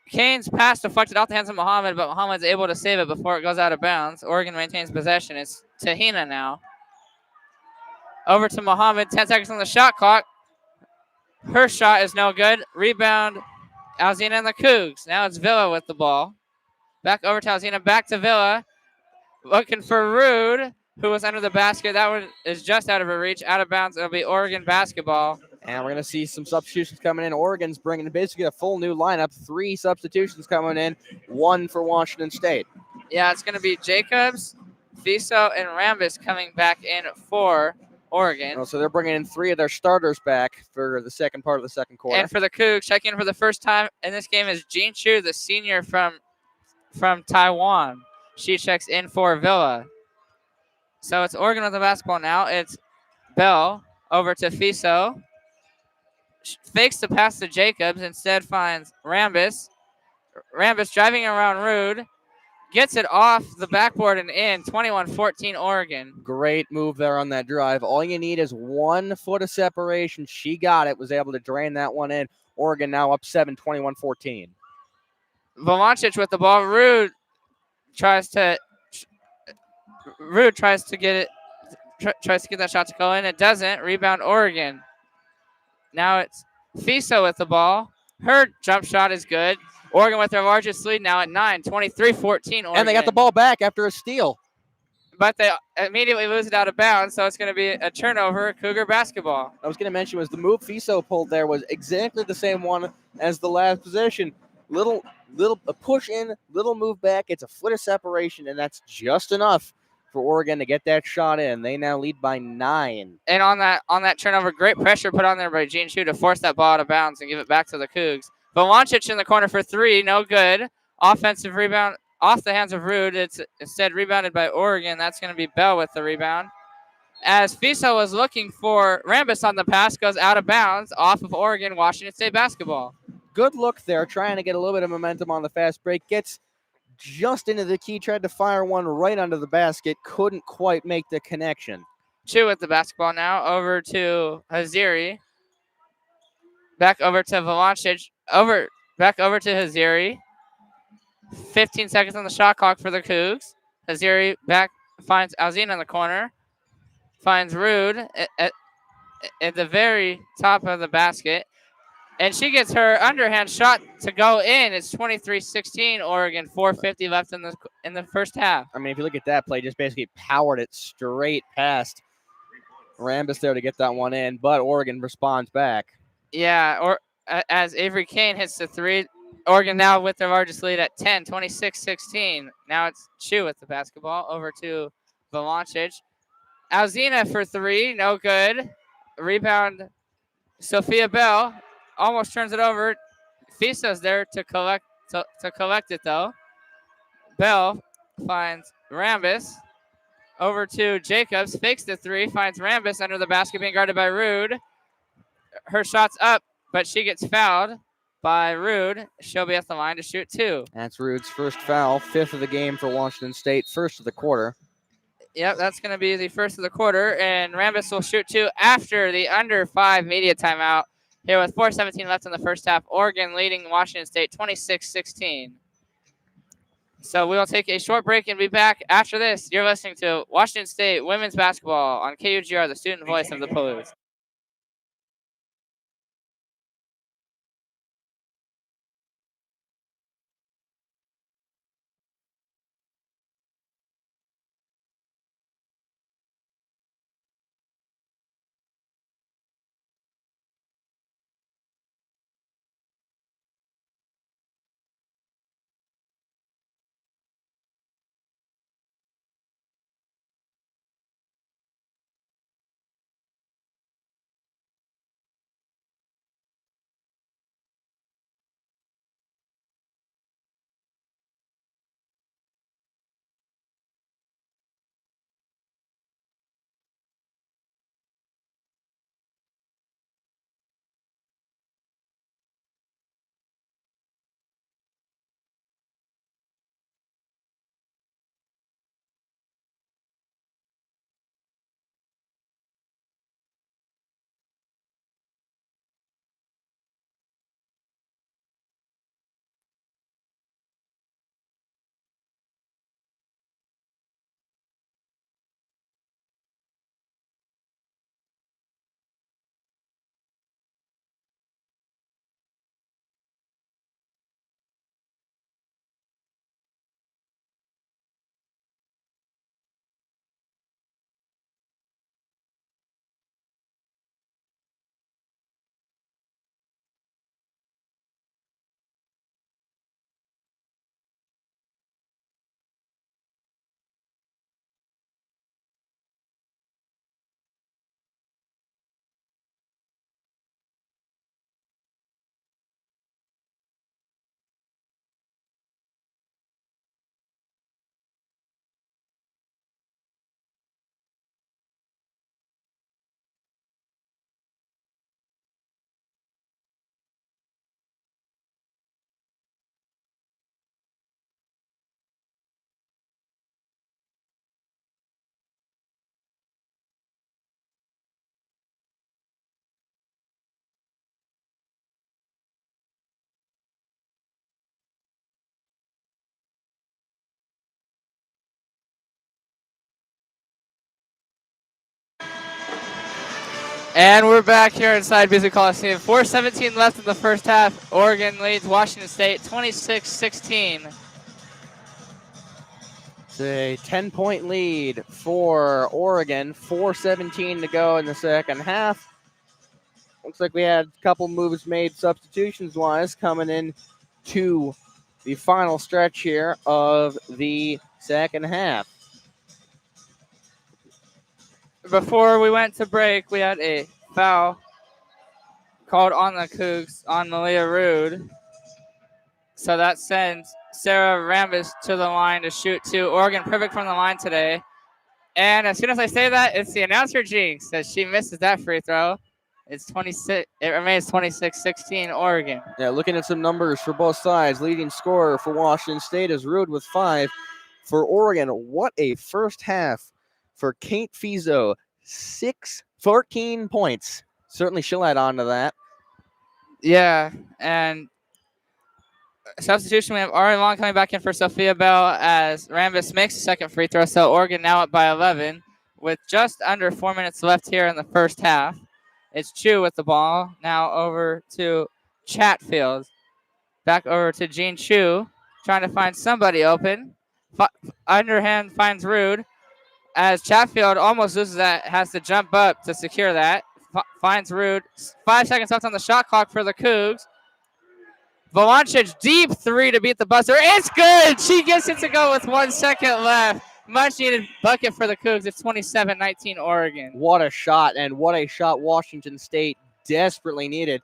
Kane's pass deflected off the hands of Mohammed, but Mohammed's able to save it before it goes out of bounds. Oregon maintains possession. It's Tahina now. Over to Mohammed. 10 seconds on the shot clock. Her shot is no good. Rebound, Alzina and the Cougs. Now it's Villa with the ball. Back over to Alzina. Back to Villa. Looking for Rude, who was under the basket. That one is just out of her reach. Out of bounds. It'll be Oregon basketball. And we're going to see some substitutions coming in. Oregon's bringing basically a full new lineup. 3 substitutions coming in, 1 for Washington State. Yeah, it's going to be Jacobs, Fiso, and Rambis coming back in for Oregon. So they're bringing in 3 of their starters back for the second part of the second quarter. And for the Cougs, checking in for the first time in this game is Jean Chu, the senior from Taiwan. She checks in for Villa. So it's Oregon with the basketball now. It's Bell over to Fiso. Fakes the pass to Jacobs. Instead finds Rambis. Rambis driving around Rude. Gets it off the backboard and in. 21-14 Oregon. Great move there on that drive. All you need is 1 foot of separation. She got it. Was able to drain that one in. Oregon now up 7, 21-14. Valancic with the ball. Rude tries to get it. Tries to get that shot to go in. It doesn't. Rebound Oregon. Now it's Fiso with the ball. Her jump shot is good. Oregon with their largest lead now at 9, 23-14 Oregon. And they got the ball back after a steal. But they immediately lose it out of bounds, so it's going to be a turnover, Cougar basketball. I was going to mention was the move Fiso pulled there was exactly the same one as the last possession. Little a push in, little move back. It's a foot of separation, and that's just enough for Oregon to get that shot in. They now lead by 9. And on that turnover, great pressure put on there by Jean Chu to force that ball out of bounds and give it back to the Cougs. Valancic in the corner for 3, no good. Offensive rebound off the hands of Rude. It's instead rebounded by Oregon. That's going to be Bell with the rebound. As Fiso was looking for Rambis on the pass, goes out of bounds off of Oregon, Washington State basketball. Good look there, trying to get a little bit of momentum on the fast break. Gets just into the key, tried to fire one right under the basket. Couldn't quite make the connection. Chu with the basketball now. Over to Haziri. Back over to Valancic. Back over to Haziri. 15 seconds on the shot clock for the Cougs. Haziri back finds Alzina in the corner. Finds Rude at the very top of the basket. And she gets her underhand shot to go in. It's 23-16 Oregon, 4:50 left in the first half. I mean, if you look at that play, just basically powered it straight past Rambis there to get that one in, but Oregon responds back. Yeah, or as Avery Kane hits the 3, Oregon now with their largest lead at 10, 26-16. Now it's Chu with the basketball over to Valancic. Alzina for 3, no good. Rebound, Sophia Bell. Almost turns it over. Fisa's there to collect it, though. Bell finds Rambis. Over to Jacobs. Fakes the 3. Finds Rambis under the basket being guarded by Rude. Her shot's up, but she gets fouled by Rude. She'll be at the line to shoot 2. That's Rude's first foul. 5th of the game for Washington State. 1st of the quarter. Yep, that's going to be the 1st of the quarter. And Rambis will shoot 2 after the under 5 media timeout. Here with 4:17 left in the first half, Oregon leading Washington State 26-16. So we'll take a short break and be back after this. You're listening to Washington State women's basketball on KUGR, the student voice of the Palouse. And we're back here inside Busy Coliseum. 4:17 left in the first half. Oregon leads Washington State 26-16. It's a 10-point lead for Oregon. 4:17 to go in the second half. Looks like we had a couple moves made substitutions-wise coming in to the final stretch here of the second half. Before we went to break, we had a foul called on the Cougs on Malia Rude. So that sends Sarah Rambis to the line to shoot two. Oregon perfect from the line today. And as soon as I say that, it's the announcer jinx that she misses that free throw. It's 26. It remains 26-16 Oregon. Yeah, looking at some numbers for both sides. Leading scorer for Washington State is Rude with 5. For Oregon, what a first half for Kate Fizo. 14 points. Certainly she'll add on to that. Yeah, and substitution, we have Ari Long coming back in for Sophia Bell as Rambis makes the second free throw. So Oregon now up by 11 with just under 4 minutes left here in the first half. It's Chu with the ball. Now over to Chatfield. Back over to Jean Chu, trying to find somebody open. Underhand finds Rude as Chatfield almost loses that, has to jump up to secure that. Finds Rude. 5 seconds left on the shot clock for the Cougs. Volancic, deep three to beat the buzzer. It's good. She gets it to go with 1 second left. Much needed bucket for the Cougs. It's 27-19 Oregon. What a shot, and what a shot Washington State desperately needed.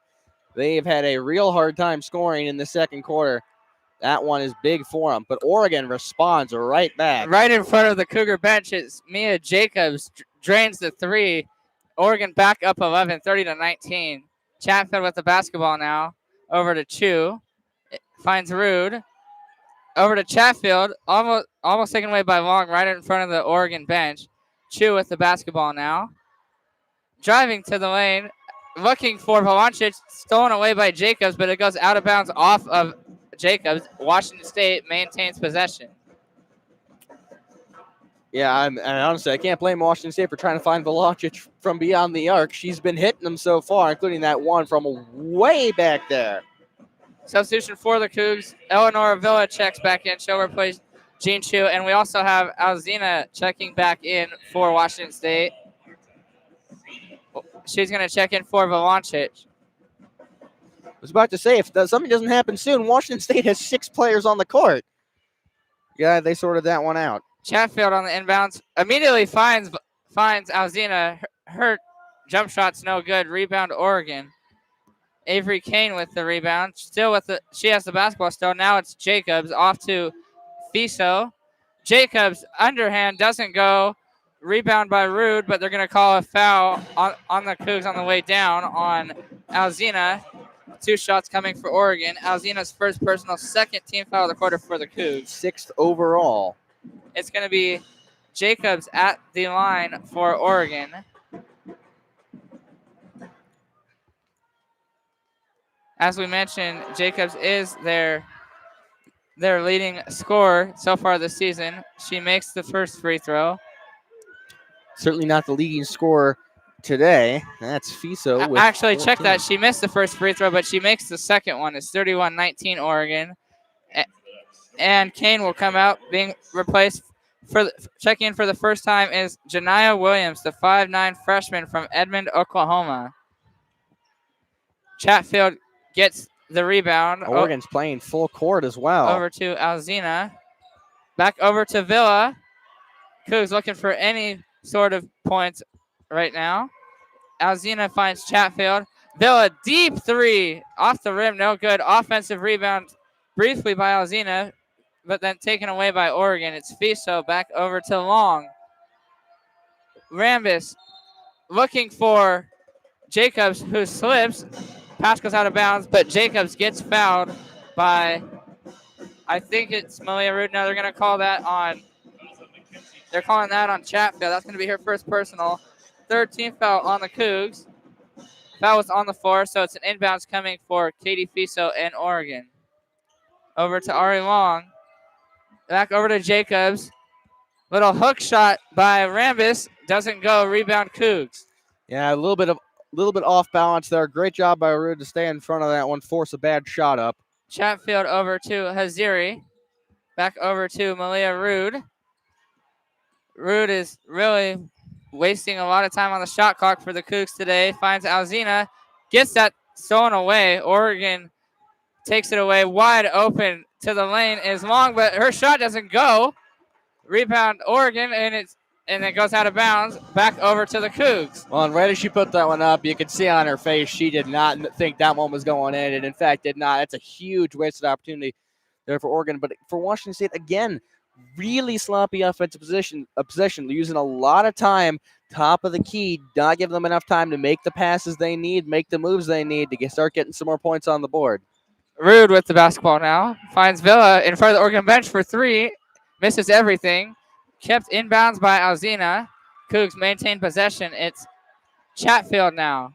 They've had a real hard time scoring in the second quarter. That one is big for them, but Oregon responds right back. Right in front of the Cougar bench is Mia Jacobs, drains the three. Oregon back up 11, 30-19. Chatfield with the basketball now. Over to Chu. Finds Rude. Over to Chatfield. Almost taken away by Long right in front of the Oregon bench. Chu with the basketball now. Driving to the lane. Looking for Volancic. Stolen away by Jacobs, but it goes out of bounds off of Jacobs. Washington State maintains possession. Yeah, and honestly, I can't blame Washington State for trying to find Volancic from beyond the arc. She's been hitting them so far, including that one from way back there. Substitution for the Cougs. Eleanor Villa checks back in. She'll replace Jean Chu. And we also have Alzina checking back in for Washington State. She's going to check in for Volancic. I was about to say, if something doesn't happen soon, Washington State has 6 players on the court. Yeah, they sorted that one out. Chatfield on the inbounds immediately finds Alzina. Her jump shot's no good. Rebound Oregon. Avery Kane with the rebound. She has the basketball still. Now it's Jacobs off to Fiso. Jacobs underhand doesn't go. Rebound by Rude, but they're going to call a foul on the Cougs on the way down on Alzina. 2 shots coming for Oregon. Alzina's first personal, second team foul of the quarter for the Cougs. 6th overall. It's going to be Jacobs at the line for Oregon. As we mentioned, Jacobs is their leading scorer so far this season. She makes the first free throw. Certainly not the leading scorer today. That's Fiso. With Actually, 14. check that. She missed the first free throw, but she makes the second one. It's 31-19 Oregon. And Kane will come out being replaced. Checking in for the first time is Janiyah Williams, the 5'9" freshman from Edmond, Oklahoma. Chatfield gets the rebound. Oregon's playing full court as well. Over to Alzina. Back over to Villa. Cougs looking for any sort of points right now. Alzina finds Chatfield. Villa, deep three. Off the rim, no good. Offensive rebound briefly by Alzina, but then taken away by Oregon. It's Fiso back over to Long. Rambis looking for Jacobs, who slips. Pass goes out of bounds, but Jacobs gets fouled by, I think it's Malia Rude. No, they're going to call that on, they're calling that on Chatfield. That's going to be her first personal. 3rd team foul on the Cougs. Foul was on the floor, so it's an inbounds coming for Katie Fiso and Oregon. Over to Ari Long. Back over to Jacobs. Little hook shot by Rambis. Doesn't go. Rebound Cougs. Yeah, a little bit of little bit off balance there. Great job by Rude to stay in front of that one, force a bad shot up. Chatfield over to Haziri. Back over to Malia Rude. Rude is really wasting a lot of time on the shot clock for the Cougs today. Finds Alzina. Gets that stolen away. Oregon takes it away wide open to the lane. Is long, but her shot doesn't go. Rebound Oregon, and it goes out of bounds. Back over to the Cougs. Well, and right as she put that one up, you could see on her face she did not think that one was going in, and in fact did not. It's a huge wasted opportunity there for Oregon. But for Washington State, again, really sloppy offensive possession, using a lot of time, top of the key, not giving them enough time to make the passes they need, make the moves they need to start getting some more points on the board. Rude with the basketball now. Finds Villa in front of the Oregon bench for three. Misses everything. Kept inbounds by Alzina. Cougs maintain possession. It's Chatfield now.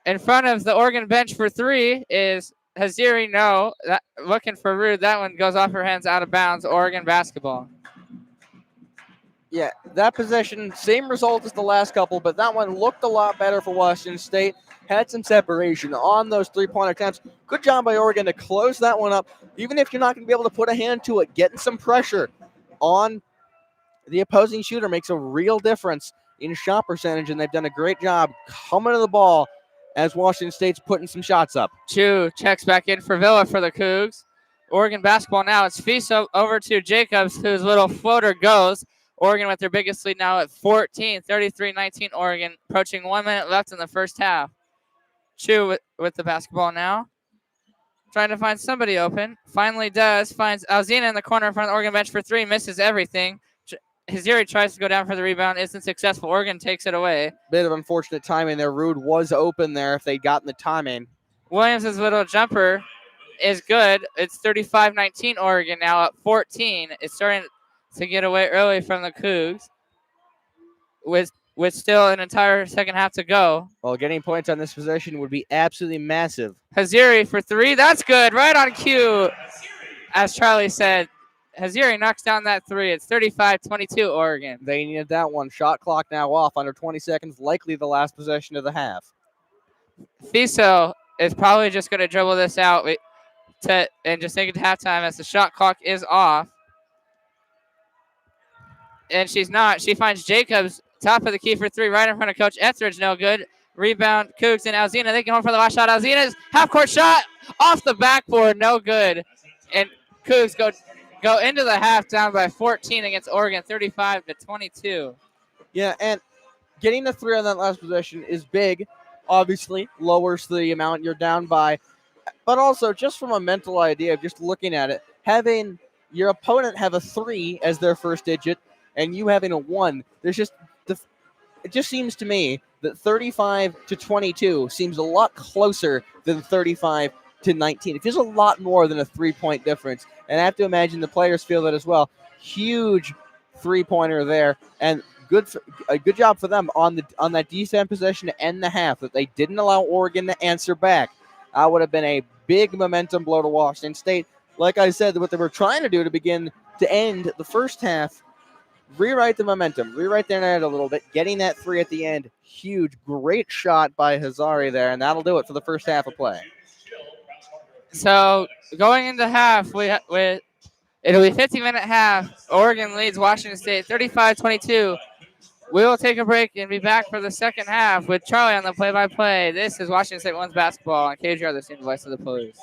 In front of the Oregon bench for three is Haziri. No, looking for Rude. That one goes off her hands, out of bounds. Oregon basketball. Yeah, that possession, same result as the last couple, but that one looked a lot better for Washington State. Had some separation on those three-point attempts. Good job by Oregon to close that one up. Even if you're not going to be able to put a hand to it, getting some pressure on the opposing shooter makes a real difference in shot percentage, and they've done a great job coming to the ball as Washington State's putting some shots up. Chu checks back in for Villa for the Cougs. Oregon basketball now. It's Fiso over to Jacobs, whose little floater goes. Oregon with their biggest lead now at 14, 33-19 Oregon, approaching 1 minute left in the first half. Chu with the basketball now. Trying to find somebody open. Finally does. Finds Alzina in the corner in front of the Oregon bench for three. Misses everything. Haziri tries to go down for the rebound. Isn't successful. Oregon takes it away. Bit of unfortunate timing there. Rude was open there if they'd gotten the timing. Williams' little jumper is good. It's 35-19 Oregon now at 14. It's starting to get away early from the Cougs with still an entire second half to go. Well, getting points on this possession would be absolutely massive. Haziri for three. That's good. Right on cue. As Charlie said, Haziri knocks down that three. It's 35-22 Oregon. They needed that one. Shot clock now off under 20 seconds, likely the last possession of the half. Fiso is probably just going to dribble this out and just take it to halftime as the shot clock is off. And she's not. She finds Jacobs top of the key for three right in front of Coach Etheridge. No good. Rebound, Cougs and Alzina. They can home for the last shot. Alzina's half-court shot off the backboard. No good. And Cougs go into the half down by 14 against Oregon, 35-22. Yeah, and getting the three on that last possession is big. Obviously, lowers the amount you're down by. But also, just from a mental idea of just looking at it, having your opponent have a three as their first digit and you having a one, it just seems to me that 35-22 seems a lot closer than 35-19. It feels a lot more than a 3-point difference. And I have to imagine the players feel that as well. Huge three-pointer there, and a good job for them on that defense possession to end the half, that they didn't allow Oregon to answer back. That would have been a big momentum blow to Washington State. Like I said, what they were trying to do to end the first half, rewrite the momentum, rewrite their narrative a little bit, getting that three at the end. Huge, great shot by Hazari there, and that'll do it for the first half of play. So going into half, it'll be 50-minute half. Oregon leads Washington State 35-22. We will take a break and be back for the second half with Charlie on the play-by-play. This is Washington State Women's Basketball on KGR, the student voice of the Police.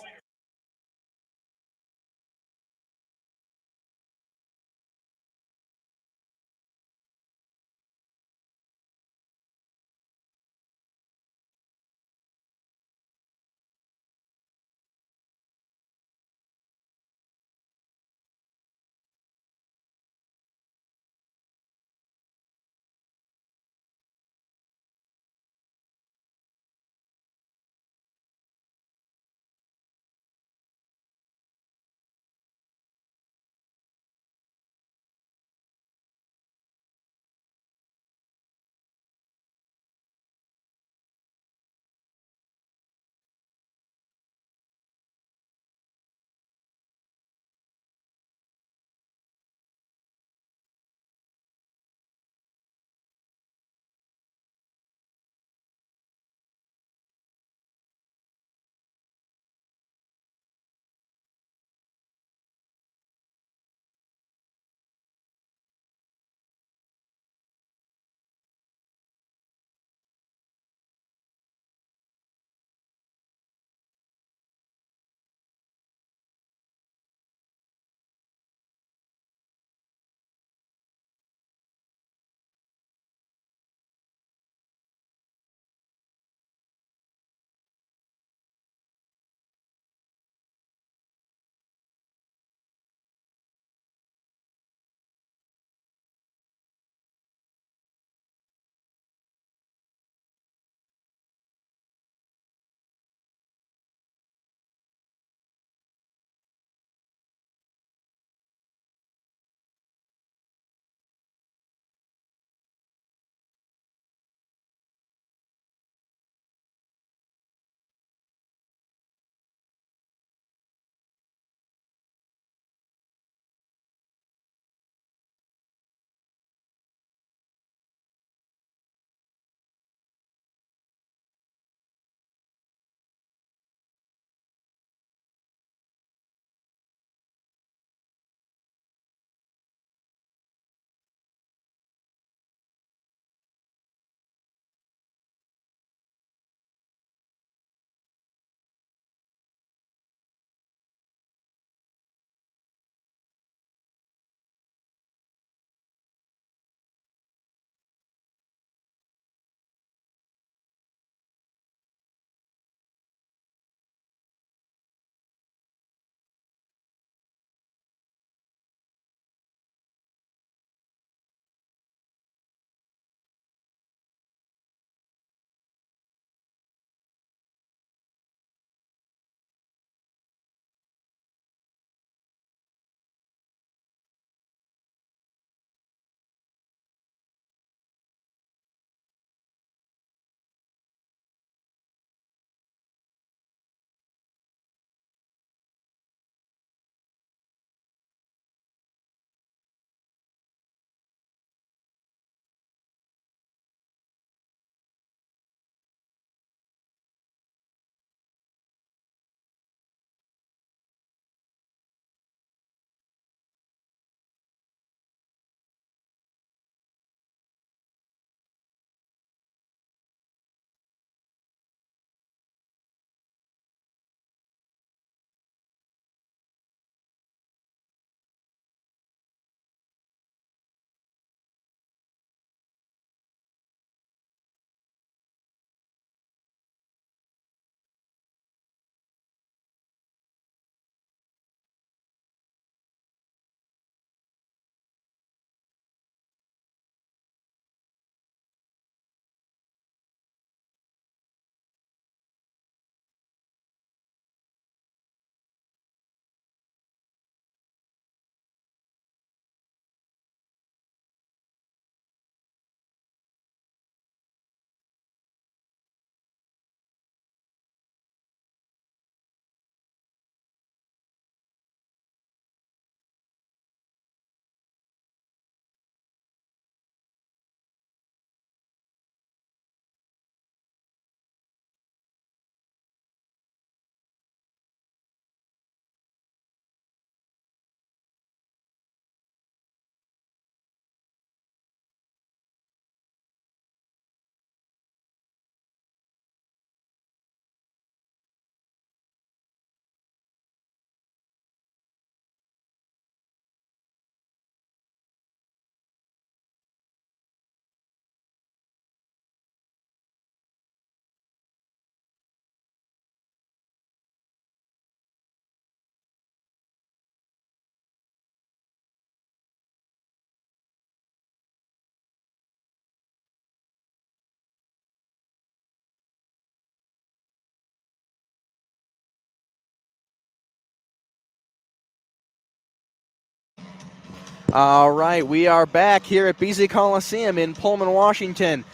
All right, we are back here at BZ Coliseum in Pullman, Washington.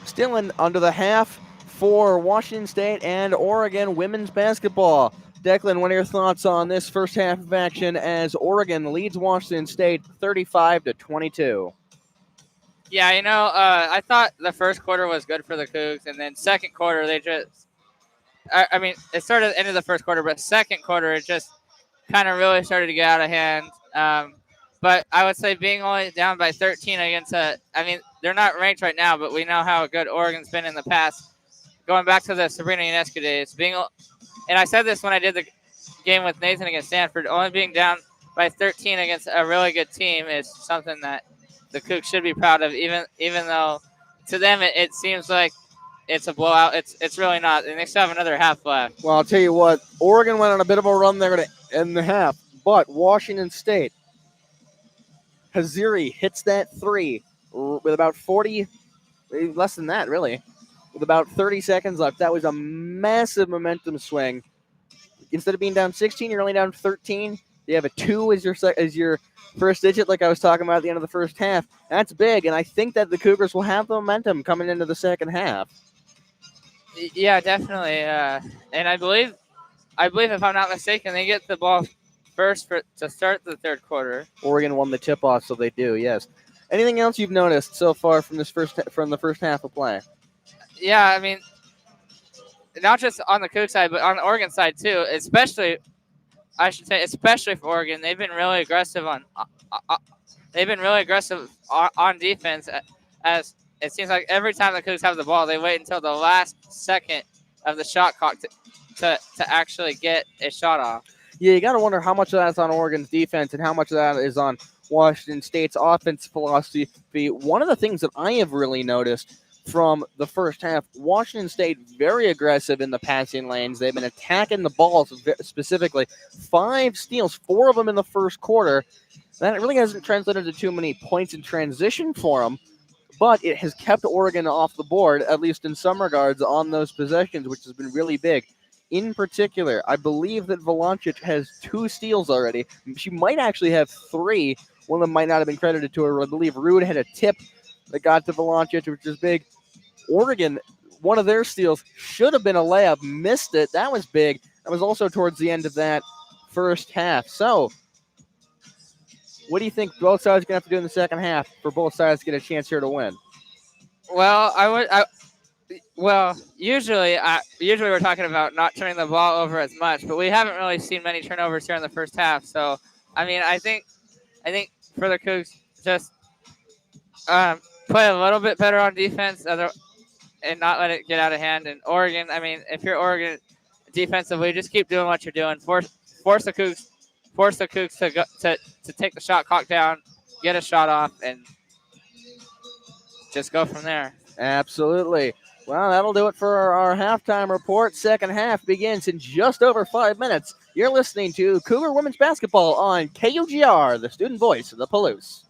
Still in under the half for Washington State and Oregon women's basketball. Declan, what are your thoughts on this first half of action as Oregon leads Washington State 35-22? Yeah, I thought the first quarter was good for the Cougs, and then second quarter they just, I mean, it started at the end of the first quarter, but second quarter it just kind of really started to get out of hand. But I would say being only down by 13 against I mean, they're not ranked right now, but we know how good Oregon's been in the past. Going back to the Sabrina Ionescu days, and I said this when I did the game with Nathan against Stanford, only being down by 13 against a really good team is something that the Cougs should be proud of, even though to them it seems like it's a blowout. It's really not, and they still have another half left. Well, I'll tell you what, Oregon went on a bit of a run there to end the half, but Washington State, Haziri hits that three with about 40, less than that really, with about 30 seconds left. That was a massive momentum swing. Instead of being down 16, you're only down 13. You have a 2 as your first digit, like I was talking about at the end of the first half. That's big, and I think that the Cougars will have the momentum coming into the second half. Yeah, definitely. And I believe if I'm not mistaken, they get the ball first to start the third quarter. Oregon won the tip-off, so they do. Yes. Anything else you've noticed so far from the first half of play? Yeah, I mean, not just on the Coug side, but on the Oregon side too. Especially for Oregon, they've been really aggressive on defense. As it seems like every time the Cougs have the ball, they wait until the last second of the shot clock to actually get a shot off. Yeah, you got to wonder how much of that's on Oregon's defense and how much of that is on Washington State's offensive philosophy. One of the things that I have really noticed from the first half, Washington State very aggressive in the passing lanes. They've been attacking the balls specifically. 5 steals, 4 of them in the first quarter. That really hasn't translated to too many points in transition for them, but it has kept Oregon off the board, at least in some regards, on those possessions, which has been really big. In particular, I believe that Valancic has 2 steals already. She might actually have 3. One of them might not have been credited to her. I believe Rude had a tip that got to Valancic, which is big. Oregon, one of their steals should have been a layup, missed it. That was big. That was also towards the end of that first half. So, what do you think both sides are going to have to do in the second half for both sides to get a chance here to win? Well, usually we're talking about not turning the ball over as much, but we haven't really seen many turnovers here in the first half. So, I mean, I think for the Cougs, just play a little bit better on defense, and not let it get out of hand. And Oregon, I mean, if you're Oregon defensively, just keep doing what you're doing. Force the Cougs to take the shot clock down, get a shot off, and just go from there. Absolutely. Well, that'll do it for our halftime report. Second half begins in just over 5 minutes. You're listening to Cougar Women's Basketball on KUGR, the student voice of the Palouse.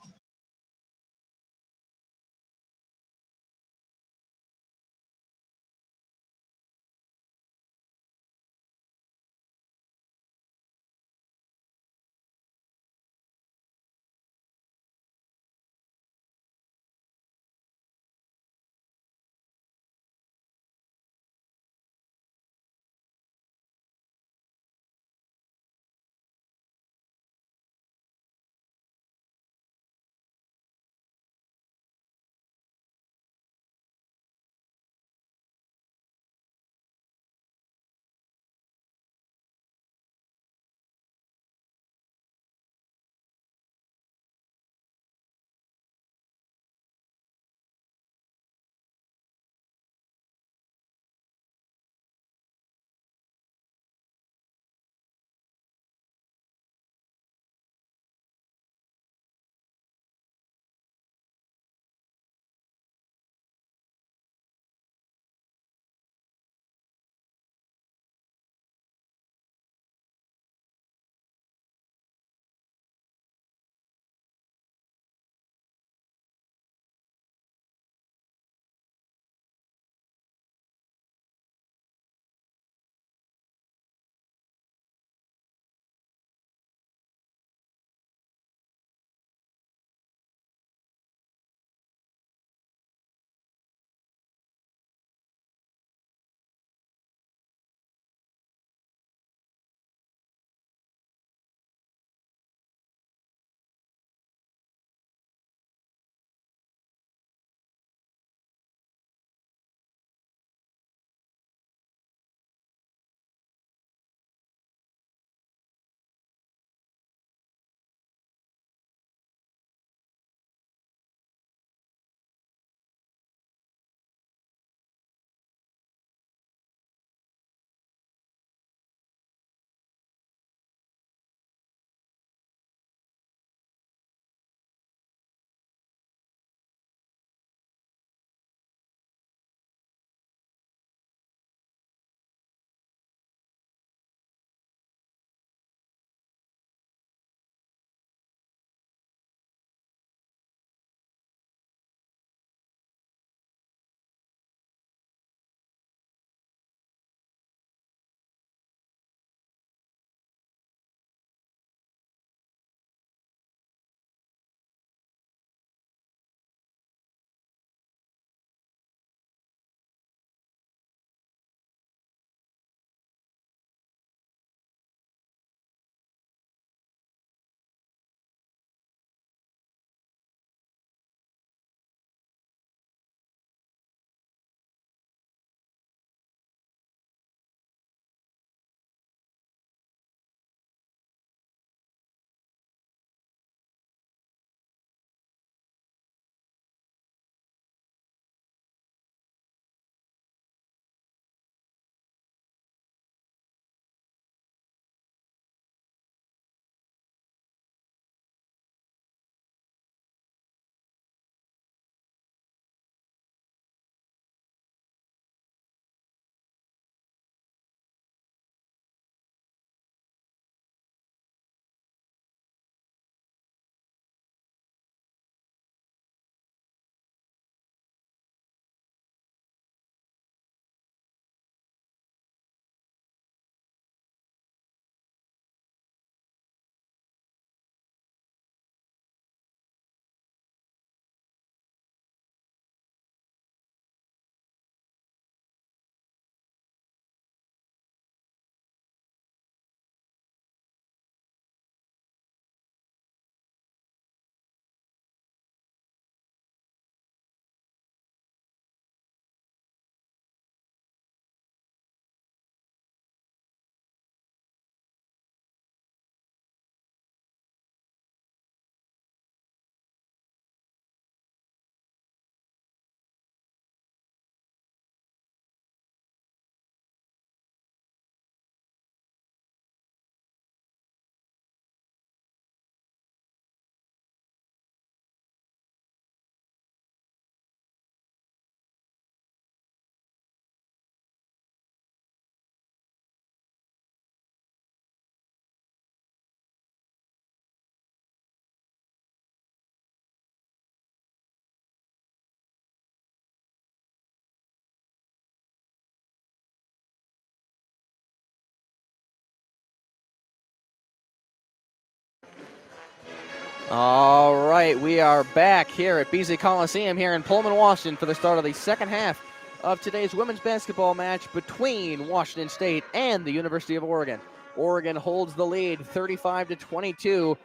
All right, we are back here at BZ Coliseum here in Pullman, Washington for the start of the second half of today's women's basketball match between Washington State and the University of Oregon. Oregon holds the lead 35-22.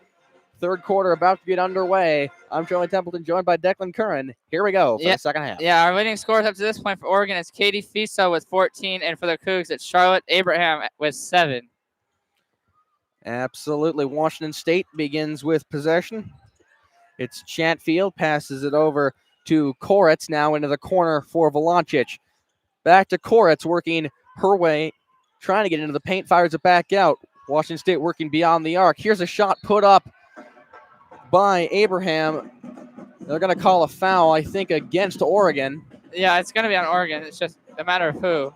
Third quarter about to get underway. I'm Charlie Templeton, joined by Declan Curran. Here we go for the second half. Yeah, our winning scores up to this point for Oregon is Katie Fiso with 14, and for the Cougs, it's Charlotte Abraham with 7. Absolutely. Washington State begins with possession. It's Chatfield, passes it over to Koretz, now into the corner for Volancic. Back to Koretz, working her way, trying to get into the paint, fires it back out. Washington State working beyond the arc. Here's a shot put up by Abraham. They're going to call a foul, I think, against Oregon. Yeah, it's going to be on Oregon. It's just a matter of who.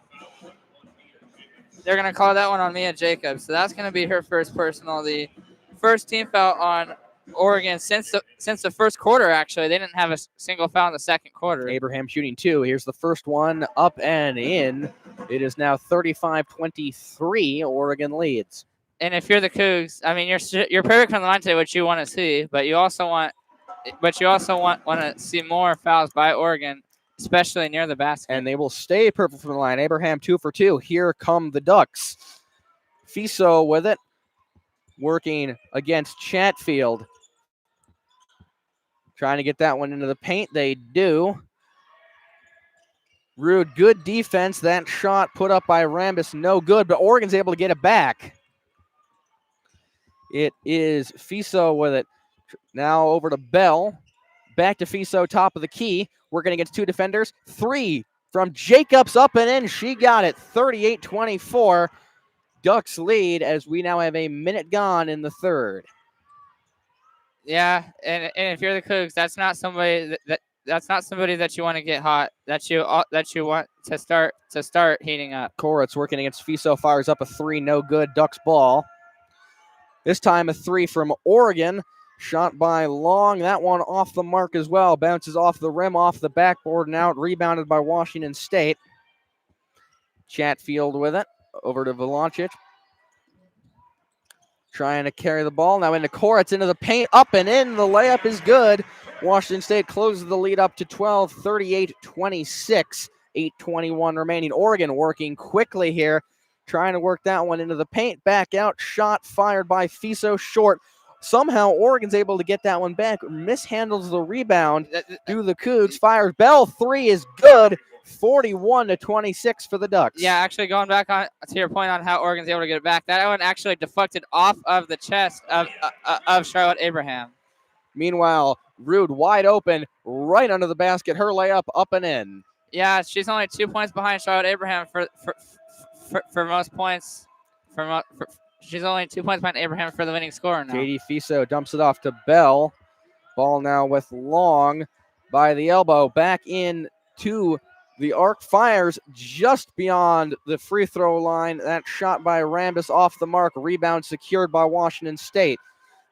They're going to call that one on Mia Jacobs. So that's going to be her first personal. The first team foul on Oregon since the first quarter, actually. They didn't have a single foul in the second quarter. Abraham shooting 2. Here's the first one, up and in. It is now 35-23. Oregon leads. And if you're the Cougs, I mean, you're perfect from the line today, which you want to see, but you also want to see more fouls by Oregon, especially near the basket. And they will stay perfect from the line. Abraham 2 for 2. Here come the Ducks. Fiso with it, working against Chatfield. Trying to get that one into the paint. They do. Rude, good defense. That shot put up by Rambis, no good, but Oregon's able to get it back. It is Fiso with it. Now over to Bell. Back to Fiso, top of the key. Working against 2 defenders. 3 from Jacobs, up and in. She got it. 38-24. Ducks lead as we now have a minute gone in the third. Yeah, and if you're the Cougs, that's not somebody that you want to get hot. That you want to start heating up. Koretz working against Fiso, fires up a 3, no good. Ducks ball. This time a 3 from Oregon. Shot by Long. That one off the mark as well. Bounces off the rim, off the backboard, and out. Rebounded by Washington State. Chatfield with it. Over to Volancic. Trying to carry the ball. Now into Koretz, into the paint. Up and in. The layup is good. Washington State closes the lead up to 12. 38-26. 8:21 remaining. Oregon working quickly here. Trying to work that one into the paint. Back out. Shot fired by Fiso, short. Somehow Oregon's able to get that one back. Mishandles the rebound. Do the Cougs. Fires. Bell 3 is good. 41-26 for the Ducks. Yeah, actually going back on to your point on how Oregon's able to get it back, that one actually deflected off of the chest of Charlotte Abraham. Meanwhile, Rude wide open, right under the basket. Her layup up and in. Yeah, she's only 2 points behind Charlotte Abraham for most points. She's only 2 points behind Abraham for the winning score now. JD Fiso dumps it off to Bell. Ball now with Long by the elbow. Back in to the arc, fires just beyond the free throw line. That shot by Rambis off the mark. Rebound secured by Washington State.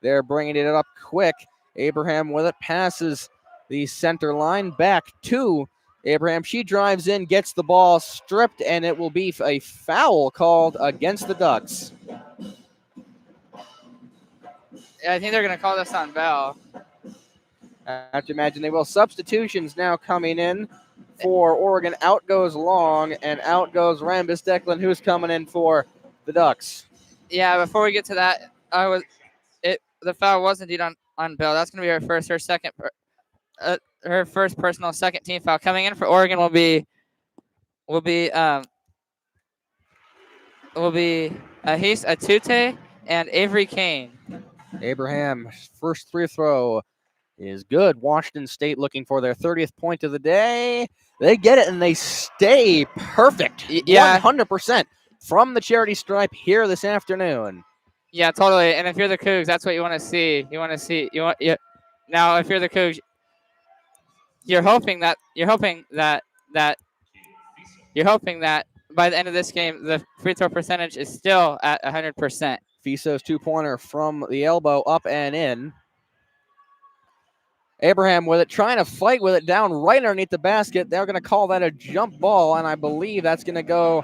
They're bringing it up quick. Abraham with it, passes the center line back to Abraham. She drives in, gets the ball stripped, and it will be a foul called against the Ducks. Yeah, I think they're going to call this on Bell. I have to imagine they will. Substitutions now coming in for Oregon. Out goes Long, and out goes Rambis. Declan, who's coming in for the Ducks? Yeah, before we get to that, the foul was indeed on Bell. That's going to be her first personal second team foul. Coming in for Oregon will be Ahis Atute and Avery Kane. Abraham, first free throw is good. Washington State looking for their 30th point of the day. They get it, and they stay perfect. Yeah. 100% from the charity stripe here this afternoon. Yeah, totally. And if you're the Cougs, that's what you want to see. Now, if you're the Cougs, you're hoping that by the end of this game, the free throw percentage is still at 100%. Fiso's 2-pointer from the elbow, up and in. Abraham with it, trying to fight with it down right underneath the basket. They're going to call that a jump ball, and I believe that's going to go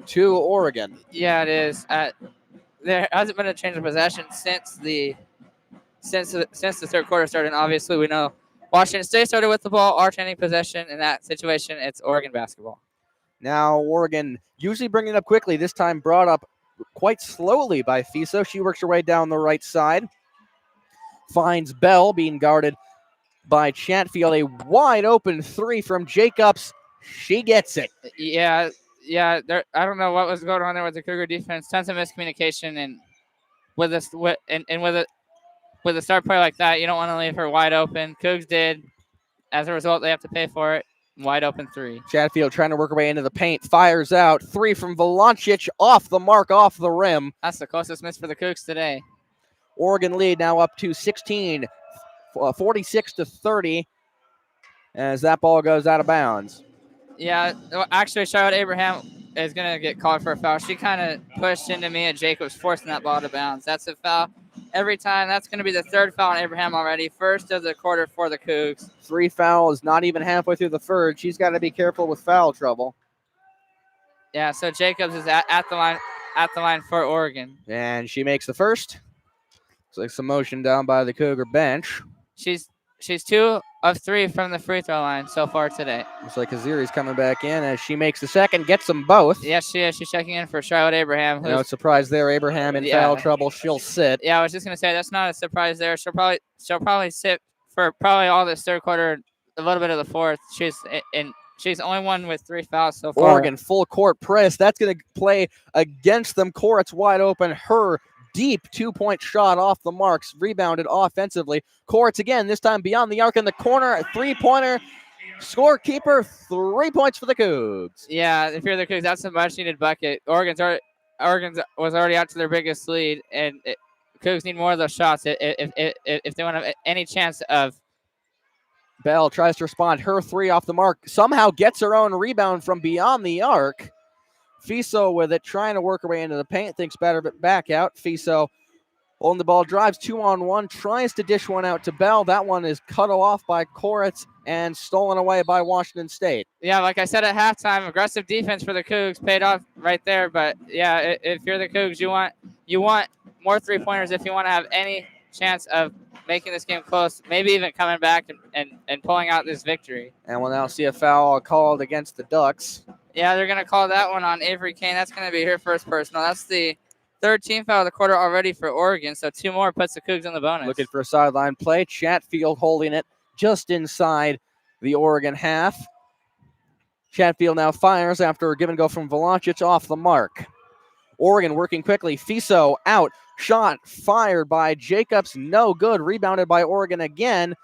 to Oregon. Yeah, it is. There hasn't been a change of possession since the since the third quarter started. And obviously, we know Washington State started with the ball, alternating possession. In that situation, it's Oregon basketball. Now Oregon usually bringing it up quickly. This time brought up quite slowly by Fiso. She works her way down the right side. Finds Bell being guarded by Chatfield. A wide open three from Jacobs. She gets it. Yeah. I don't know what was going on there with the Cougar defense. Tons of miscommunication, and with this, with a star player like that, you don't want to leave her wide open. Cougs did. As a result, they have to pay for it. Wide open three. Chatfield trying to work her way into the paint. Fires out. Three from Volancic. Off the mark, off the rim. That's the closest miss for the Cougs today. Oregon lead now up to 16, 46-30, as that ball goes out of bounds. Yeah, actually, Charlotte Abraham is going to get called for a foul. She kind of pushed into Mia Jacobs, forcing that ball to bounds. That's a foul every time. That's going to be the third foul on Abraham already. First of the quarter for the Cougs. 3 fouls, not even halfway through the third. She's got to be careful with foul trouble. Yeah, so Jacobs is at the line for Oregon. And she makes the first. Looks like some motion down by the Cougar bench. She's 2 of 3 from the free throw line so far today. Looks like Kaziri's coming back in as she makes the second, gets them both. Yes, she is. She's checking in for Charlotte Abraham. No surprise there. Abraham in foul trouble. She'll sit. Yeah, I was just gonna say that's not a surprise there. She'll probably sit for probably all this third quarter, a little bit of the fourth. She's the only one with 3 fouls so far. Oregon full court press. That's gonna play against them. Court's wide open. Her deep 2-point shot off the marks, rebounded offensively. Courts again, this time beyond the arc in the corner. A 3-pointer. Scorekeeper, 3 points for the Cougs. Yeah, if you're the Cougs, that's a much needed bucket. Oregon was already out to their biggest lead, and Cougs need more of those shots if they want to have any chance of. Bell tries to respond. Her 3 off the mark. Somehow gets her own rebound from beyond the arc. Fiso with it, trying to work her way into the paint. Thinks better, but back out. Fiso holding the ball, drives 2-on-1, tries to dish one out to Bell. That one is cut off by Koretz and stolen away by Washington State. Yeah, like I said at halftime, aggressive defense for the Cougs paid off right there. But yeah, if you're the Cougs, you want more 3-pointers if you want to have any chance of making this game close, maybe even coming back and pulling out this victory. And we'll now see a foul called against the Ducks. Yeah, they're going to call that one on Avery Kane. That's going to be her first personal. That's the third team foul of the quarter already for Oregon, so 2 more puts the Cougs in the bonus. Looking for a sideline play. Chatfield holding it just inside the Oregon half. Chatfield now fires after a give and go from Volancic off the mark. Oregon working quickly. Fiso out. Shot fired by Jacobs. No good. Rebounded by Oregon again.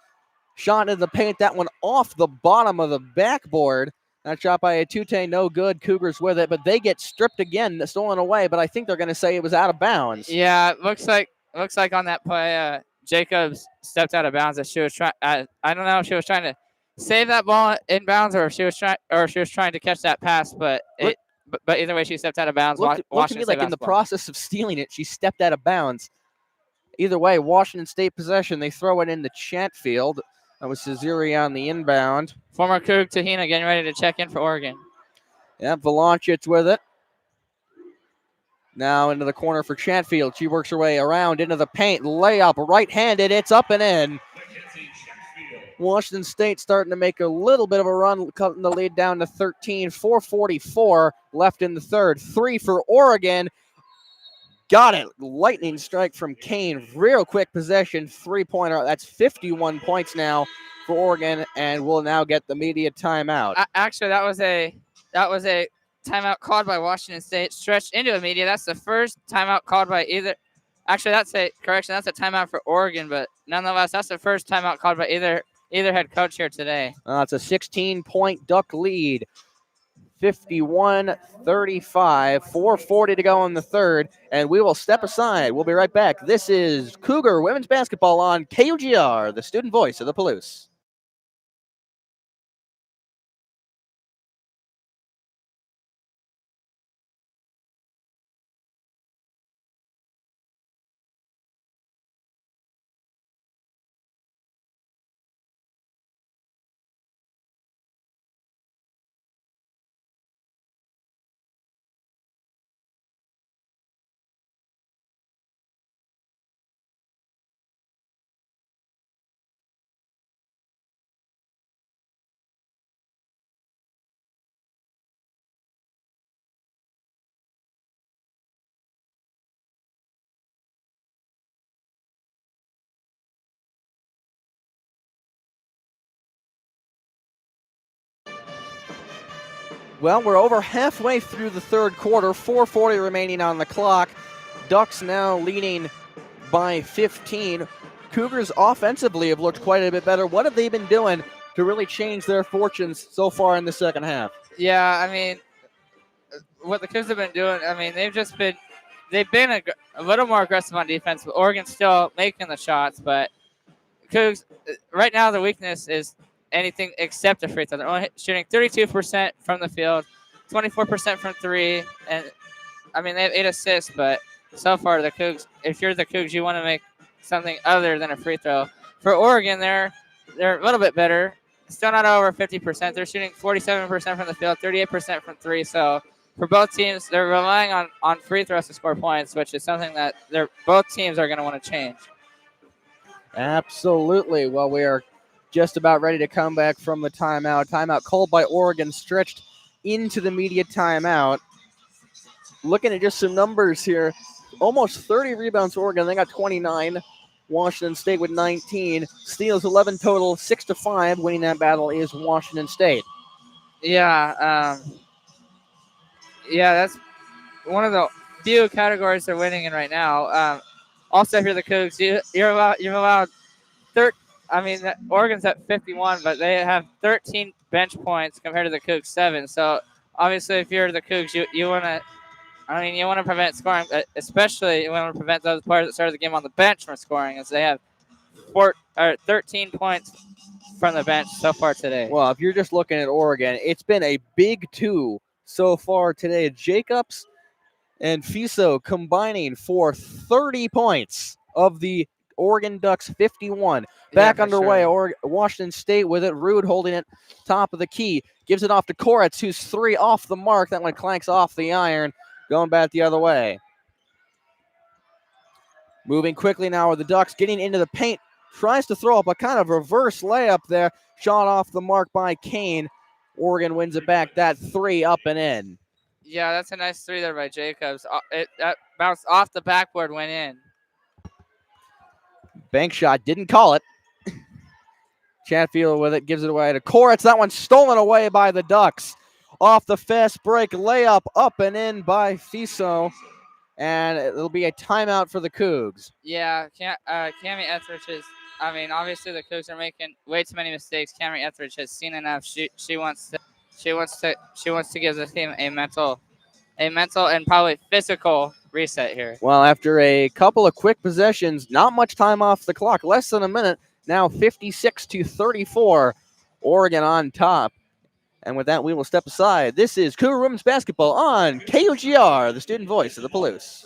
Shot in the paint. That one off the bottom of the backboard. That shot by Atute, no good. Cougars with it, but they get stripped again, stolen away. But I think they're going to say it was out of bounds. Yeah, looks like on that play, Jacobs stepped out of bounds. As she was trying, I don't know if she was trying to save that ball in bounds or if she was trying to catch that pass. But either way, she stepped out of bounds. Looked to me like in the process of stealing it, she stepped out of bounds. Either way, Washington State possession. They throw it into Chatfield. That was Cezeri on the inbound. Former Coug Tahina getting ready to check in for Oregon. Yeah, Volancic with it. Now into the corner for Chatfield. She works her way around into the paint. Layup, right-handed. It's up and in. Washington State starting to make a little bit of a run, cutting the lead down to 13. 4:44 left in the third. 3 for Oregon. Got it. Lightning strike from Kane. Real quick possession. 3-pointer. That's 51 points now for Oregon, and we'll now get the media timeout. Actually, that was a timeout called by Washington State. Stretched into the media. That's the first timeout called by either. Actually, that's a correction. That's a timeout for Oregon, but nonetheless, that's the first timeout called by either head coach here today. It's a 16-point Duck lead. 51-35, 4:40 to go in the third, and we will step aside. We'll be right back. This is Cougar Women's Basketball on KUGR, the student voice of the Palouse. Well, we're over halfway through the third quarter, 4:40 remaining on the clock. Ducks now leading by 15. Cougars offensively have looked quite a bit better. What have they been doing to really change their fortunes so far in the second half? Yeah, I mean, what the Cougs have been doing, I mean, they've been a little more aggressive on defense, but Oregon's still making the shots. But Cougs, right now, the weakness is anything except a free throw. They're only shooting 32% from the field, 24% from three, and I mean, they have 8 assists, but so far the Cougs, if you're the Cougs, you want to make something other than a free throw. For Oregon, they're a little bit better. Still not over 50%. They're shooting 47% from the field, 38% from three. So for both teams, they're relying on free throws to score points, which is something that both teams are going to want to change. Absolutely. Well, we are just about ready to come back from the timeout. Timeout called by Oregon, stretched into the media timeout. Looking at just some numbers here, almost 30 rebounds for Oregon. They got 29. Washington State with 19. Steals 11 total, 6-5. Winning that battle is Washington State. Yeah, that's one of the few categories they're winning in right now. Also, if you're the Cougs, you're allowed Oregon's at 51, but they have 13 bench points compared to the Cougs 7. So obviously, if you're the Cougs, you want to. You want to prevent scoring, especially you want to prevent those players that started the game on the bench from scoring, as they have 13 points from the bench so far today. Well, if you're just looking at Oregon, it's been a big two so far today. Jacobs and Fiso combining for 30 points of the Oregon Ducks 51. Back underway, sure. Washington State with it. Rude holding it top of the key. Gives it off to Koretz, who's 3 off the mark. That one clanks off the iron. Going back the other way. Moving quickly now with the Ducks, getting into the paint. Tries to throw up a kind of reverse layup there. Shot off the mark by Kane. Oregon wins it back. That 3 up and in. Yeah, that's a nice 3 there by Jacobs. That bounced off the backboard, went in. Bank shot, didn't call it. Chatfield with it, gives it away to Koretz. That one stolen away by the Ducks. Off the fast break, layup up and in by Fiso. And it'll be a timeout for the Cougs. Yeah, Cammie Etheridge is. Obviously the Cougs are making way too many mistakes. Cammie Etheridge has seen enough. She wants to give the team a mental and probably physical reset here. Well, after a couple of quick possessions, not much time off the clock, less than a minute. Now 56-34, Oregon on top. And with that, we will step aside. This is Cougar Women's Basketball on KUGR, the student voice of the Palouse.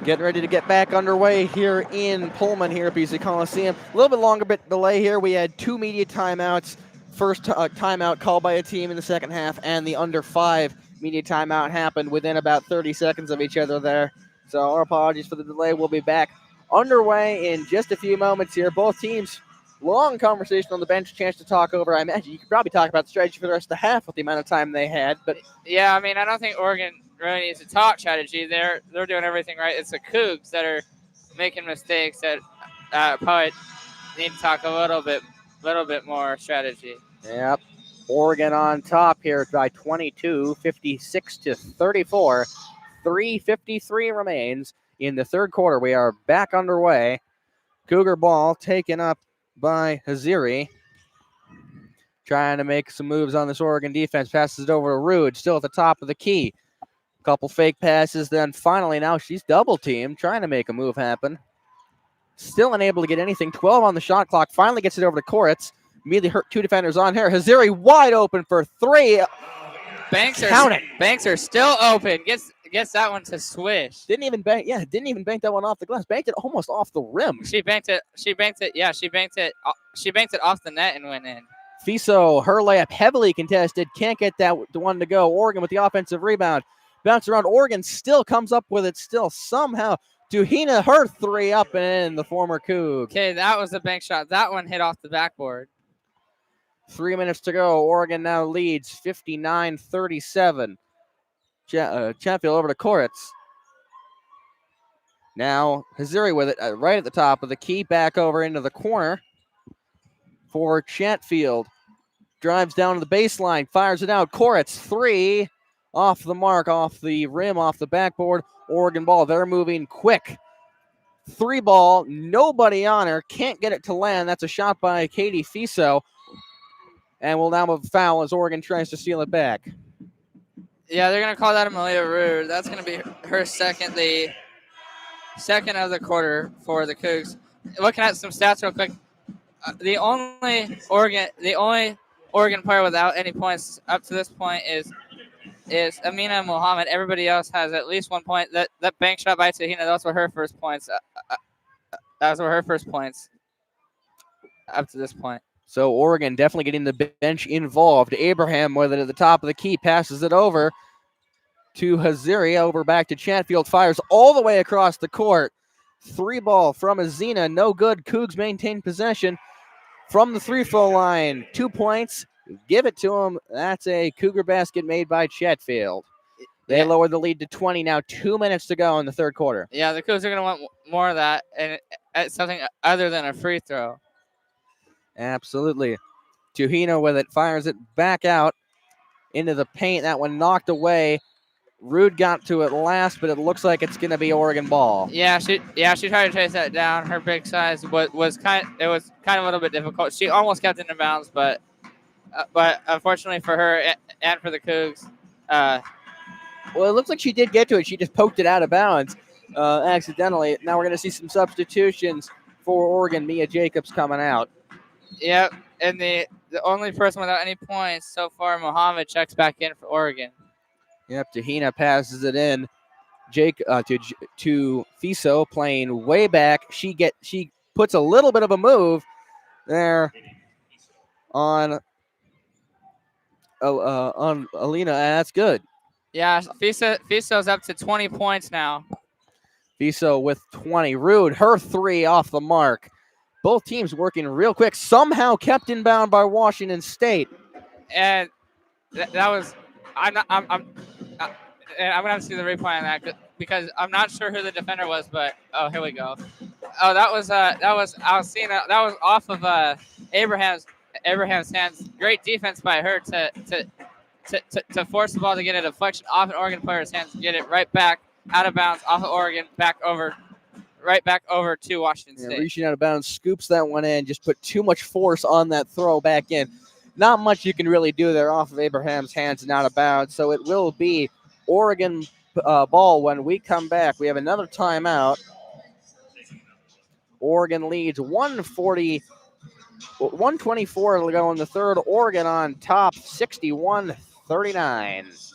Getting ready to get back underway here in Pullman here at BC Coliseum. A little bit longer bit delay here. We had 2 media timeouts. First timeout called by a team in the second half, and the under 5 media timeout happened within about 30 seconds of each other there. So our apologies for the delay. We'll be back underway in just a few moments here. Both teams, long conversation on the bench, chance to talk over. I imagine you could probably talk about the strategy for the rest of the half with the amount of time they had. But yeah, I mean, I don't think Oregon really needs to talk strategy. They're doing everything right. It's the Cougs that are making mistakes that probably need to talk a little bit more strategy. Yep. Oregon on top here by 22, 56-34. 3:53 remains in the third quarter. We are back underway. Cougar ball taken up by Haziri. Trying to make some moves on this Oregon defense. Passes it over to Rude, still at the top of the key. Couple fake passes, then finally now she's double teamed, trying to make a move happen. Still unable to get anything. 12 on the shot clock. Finally gets it over to Koritz. Immediately hurt 2 defenders on here. Haziri wide open for 3. Banks Count are still open. Gets that one to swish. Didn't even bank that one off the glass. Banked it almost off the rim. She banked it. Yeah, she banked it off the net and went in. Fiso, her layup heavily contested. Can't get that one to go. Oregon with the offensive rebound. Bounce around. Oregon still comes up with it still somehow. Duhina, her 3 up and in, the former Coug. Okay, that was a bank shot. That one hit off the backboard. 3 minutes to go. Oregon now leads 59-37. Chatfield over to Koritz. Now Haziri with it right at the top of the key. Back over into the corner for Chatfield. Drives down to the baseline. Fires it out. Koritz 3 off the mark, off the rim, off the backboard. Oregon ball. They're moving quick. 3 ball. Nobody on her. Can't get it to land. That's a shot by Katie Fiso. And will now have a foul as Oregon tries to steal it back. Yeah, they're going to call that a Malia Rude. That's going to be her second of the quarter for the Cougs. Looking at some stats real quick, the only Oregon player without any points up to this point is Amina Muhammad. Everybody else has at least 1 point. That bank shot by Tahina, those were her first points. Those were her first points up to this point. So Oregon definitely getting the bench involved. Abraham with it at the top of the key, passes it over to Haziri, over back to Chatfield, fires all the way across the court. 3 ball from Azina, no good. Cougs maintain possession from the 3-throw line. 2 points, give it to him. That's a Cougar basket made by Chatfield. They lowered the lead to 20 now. 2 minutes to go in the third quarter. Yeah, the Cougs are going to want more of that, and it's something other than a free throw. Absolutely. Tuhino with it, fires it back out into the paint. That one knocked away. Rude got to it last, but it looks like it's going to be Oregon ball. Yeah, she tried to chase that down. Her big size was kind of a little bit difficult. She almost kept it in bounds, but unfortunately for her and for the Cougs, well, it looks like she did get to it. She just poked it out of bounds accidentally. Now we're going to see some substitutions for Oregon. Mia Jacobs coming out. Yep, and the only person without any points so far, Muhammad, checks back in for Oregon. Yep, Tahina passes it in. To Fiso, playing way back. She puts a little bit of a move there on Alina. That's good. Yeah, Fiso's up to 20 points now. Fiso with 20. Rude, her 3 off the mark. Both teams working real quick. Somehow kept inbound by Washington State. And that was, I'm gonna have to see the replay on that because I'm not sure who the defender was, but oh, here we go. Oh, that was off of Abraham's hands. Great defense by her to force the ball to get a deflection off an Oregon player's hands, get it right back out of bounds off of Oregon, right back over to Washington State. Reaching out of bounds, scoops that one in, just put too much force on that throw back in. Not much you can really do there off of Abraham's hands and out of bounds, so it will be Oregon ball when we come back. We have another timeout. Oregon leads 124 to go in the third. Oregon on top, 61-39.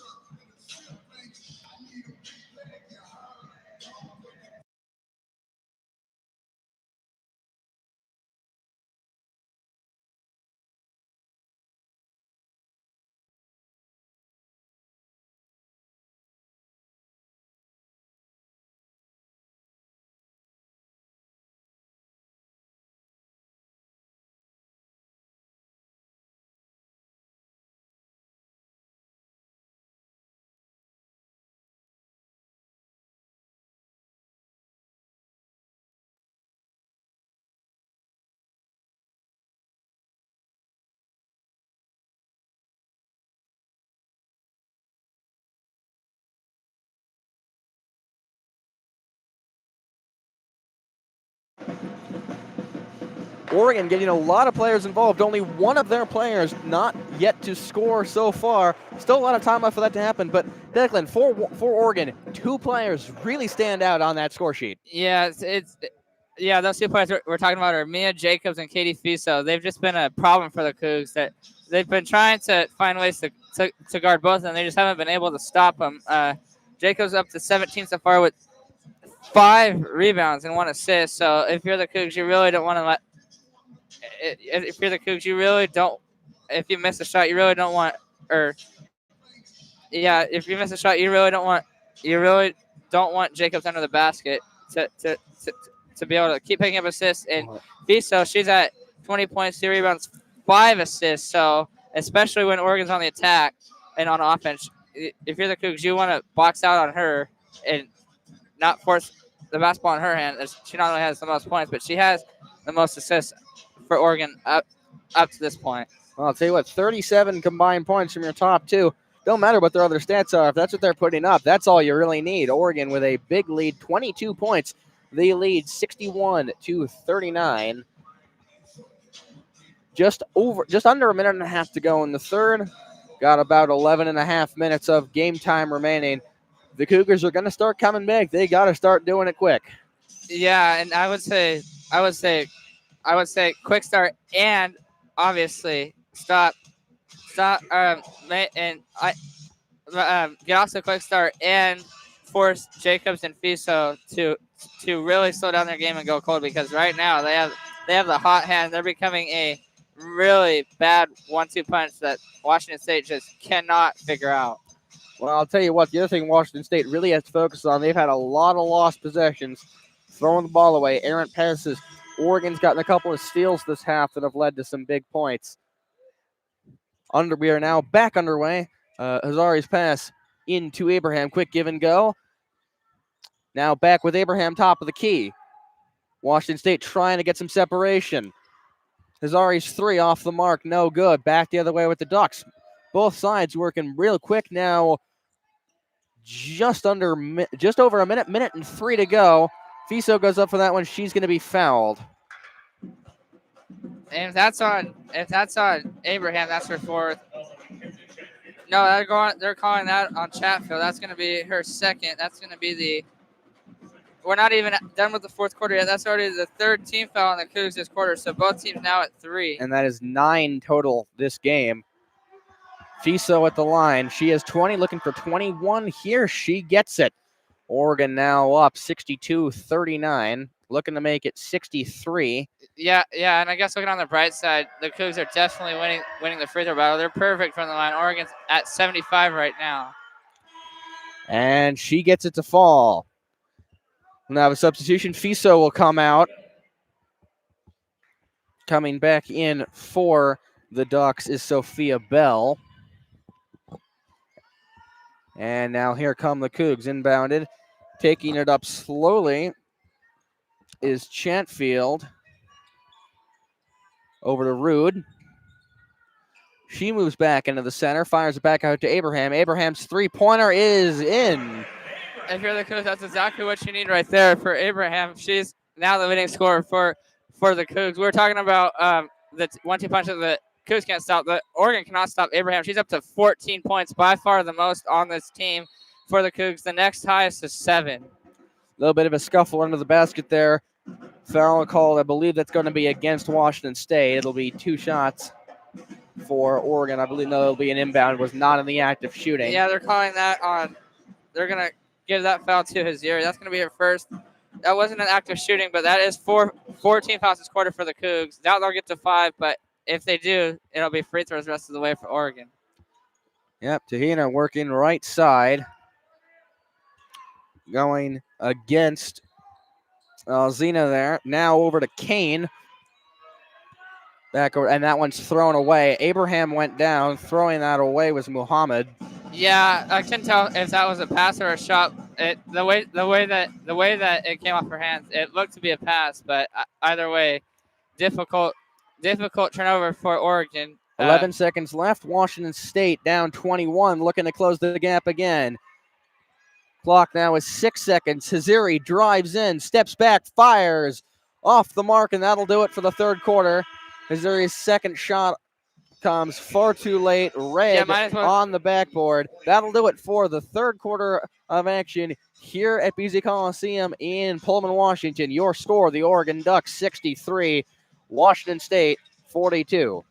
Oregon getting a lot of players involved. Only one of their players not yet to score so far. Still a lot of time left for that to happen. But Declan, for Oregon, 2 players really stand out on that score sheet. Yeah, yeah, those 2 players we're talking about are Mia Jacobs and Katie Fiso. They've just been a problem for the Cougs. That they've been trying to find ways to guard both of them. They just haven't been able to stop them. Jacobs up to 17 so far with 5 rebounds and 1 assist. So if you're the Cougs, you really don't want to let. If you're the Cougs, you really don't. If you miss a shot, you really don't want. Or yeah, if you miss a shot, you really don't want. You really don't want Jacobs under the basket to be able to keep picking up assists. And Fiso, she's at 20 points, 2 rebounds, 5 assists. So especially when Oregon's on the attack and on offense, if you're the Cougs, you want to box out on her and not force the basketball in her hand. She not only has the most points, but she has the most assists for Oregon up to this point. Well, I'll tell you what, 37 combined points from your top 2. Don't matter what their other stats are. If that's what they're putting up, that's all you really need. Oregon with a big lead, 22 points. They lead 61-39. Just under a minute and a half to go in the third. Got about 11 and a half minutes of game time remaining. The Cougars are going to start coming back. They got to start doing it quick. Yeah, and I would say quick start and obviously stop, and get off the quick start and force Jacobs and Fiso to really slow down their game and go cold, because right now they have the hot hand. They're becoming a really bad 1-2 punch that Washington State just cannot figure out. Well, I'll tell you what, the other thing Washington State really has to focus on, they've had a lot of lost possessions, throwing the ball away, errant passes. Oregon's gotten a couple of steals this half that have led to some big points. We are now back underway. Hazari's pass into Abraham. Quick give and go. Now back with Abraham, top of the key. Washington State trying to get some separation. Hazari's 3 off the mark. No good. Back the other way with the Ducks. Both sides working real quick now. Just over a minute and 3 to go. Fiso goes up for that one. She's going to be fouled. And if that's on Abraham, that's her 4th. No, they're calling that on Chatfield. That's going to be her 2nd. That's going to be we're not even done with the 4th quarter yet. That's already the 3rd team foul on the Cougs this quarter. So both teams now at 3. And that is 9 total this game. Fiso at the line. She has 20, looking for 21 here. She gets it. Oregon now up 62-39, looking to make it 63. Yeah, and I guess looking on the bright side, the Cougs are definitely winning the free throw battle. They're perfect from the line. Oregon's at 75 right now. And she gets it to fall. We'll now have a substitution. Fiso will come out. Coming back in for the Ducks is Sophia Bell. And now here come the Cougs inbounded. Taking it up slowly is Chatfield. Over to Rude. She moves back into the center, fires it back out to Abraham. Abraham's 3-pointer is in. If you're the Cougs, that's exactly what you need right there for Abraham. She's now the leading scorer for the Cougs. We were talking about the 1-2 punch that the Cougs can't stop. The Oregon cannot stop Abraham. She's up to 14 points, by far the most on this team for the Cougs. The next highest is 7. A little bit of a scuffle under the basket there. Foul called. I believe that's going to be against Washington State. It'll be 2 shots for Oregon. I believe it'll be an inbound. It was not in the act of shooting. Yeah, they're calling that on. They're going to give that foul to Haziri. That's going to be her first. That wasn't an act of shooting, but that is 14 fouls this quarter for the Cougs. Now they'll get to 5, but if they do, it'll be free throws the rest of the way for Oregon. Yep, Tahina working right side. Going against Zena there. Now over to Kane. Back over, and that one's thrown away. Abraham went down. Throwing that away was Muhammad. Yeah, I couldn't tell if that was a pass or a shot. The way that it came off her hands, it looked to be a pass, but either way, difficult turnover for Oregon. 11 seconds left. Washington State down 21, looking to close the gap again. Clock now is 6 seconds. Haziri drives in, steps back, fires off the mark, and that'll do it for the third quarter. Missouri's second shot comes far too late. Red might as well. on the backboard. That'll do it for the third quarter of action here at BZ Coliseum in Pullman, Washington. Your score, the Oregon Ducks 63, Washington State 42.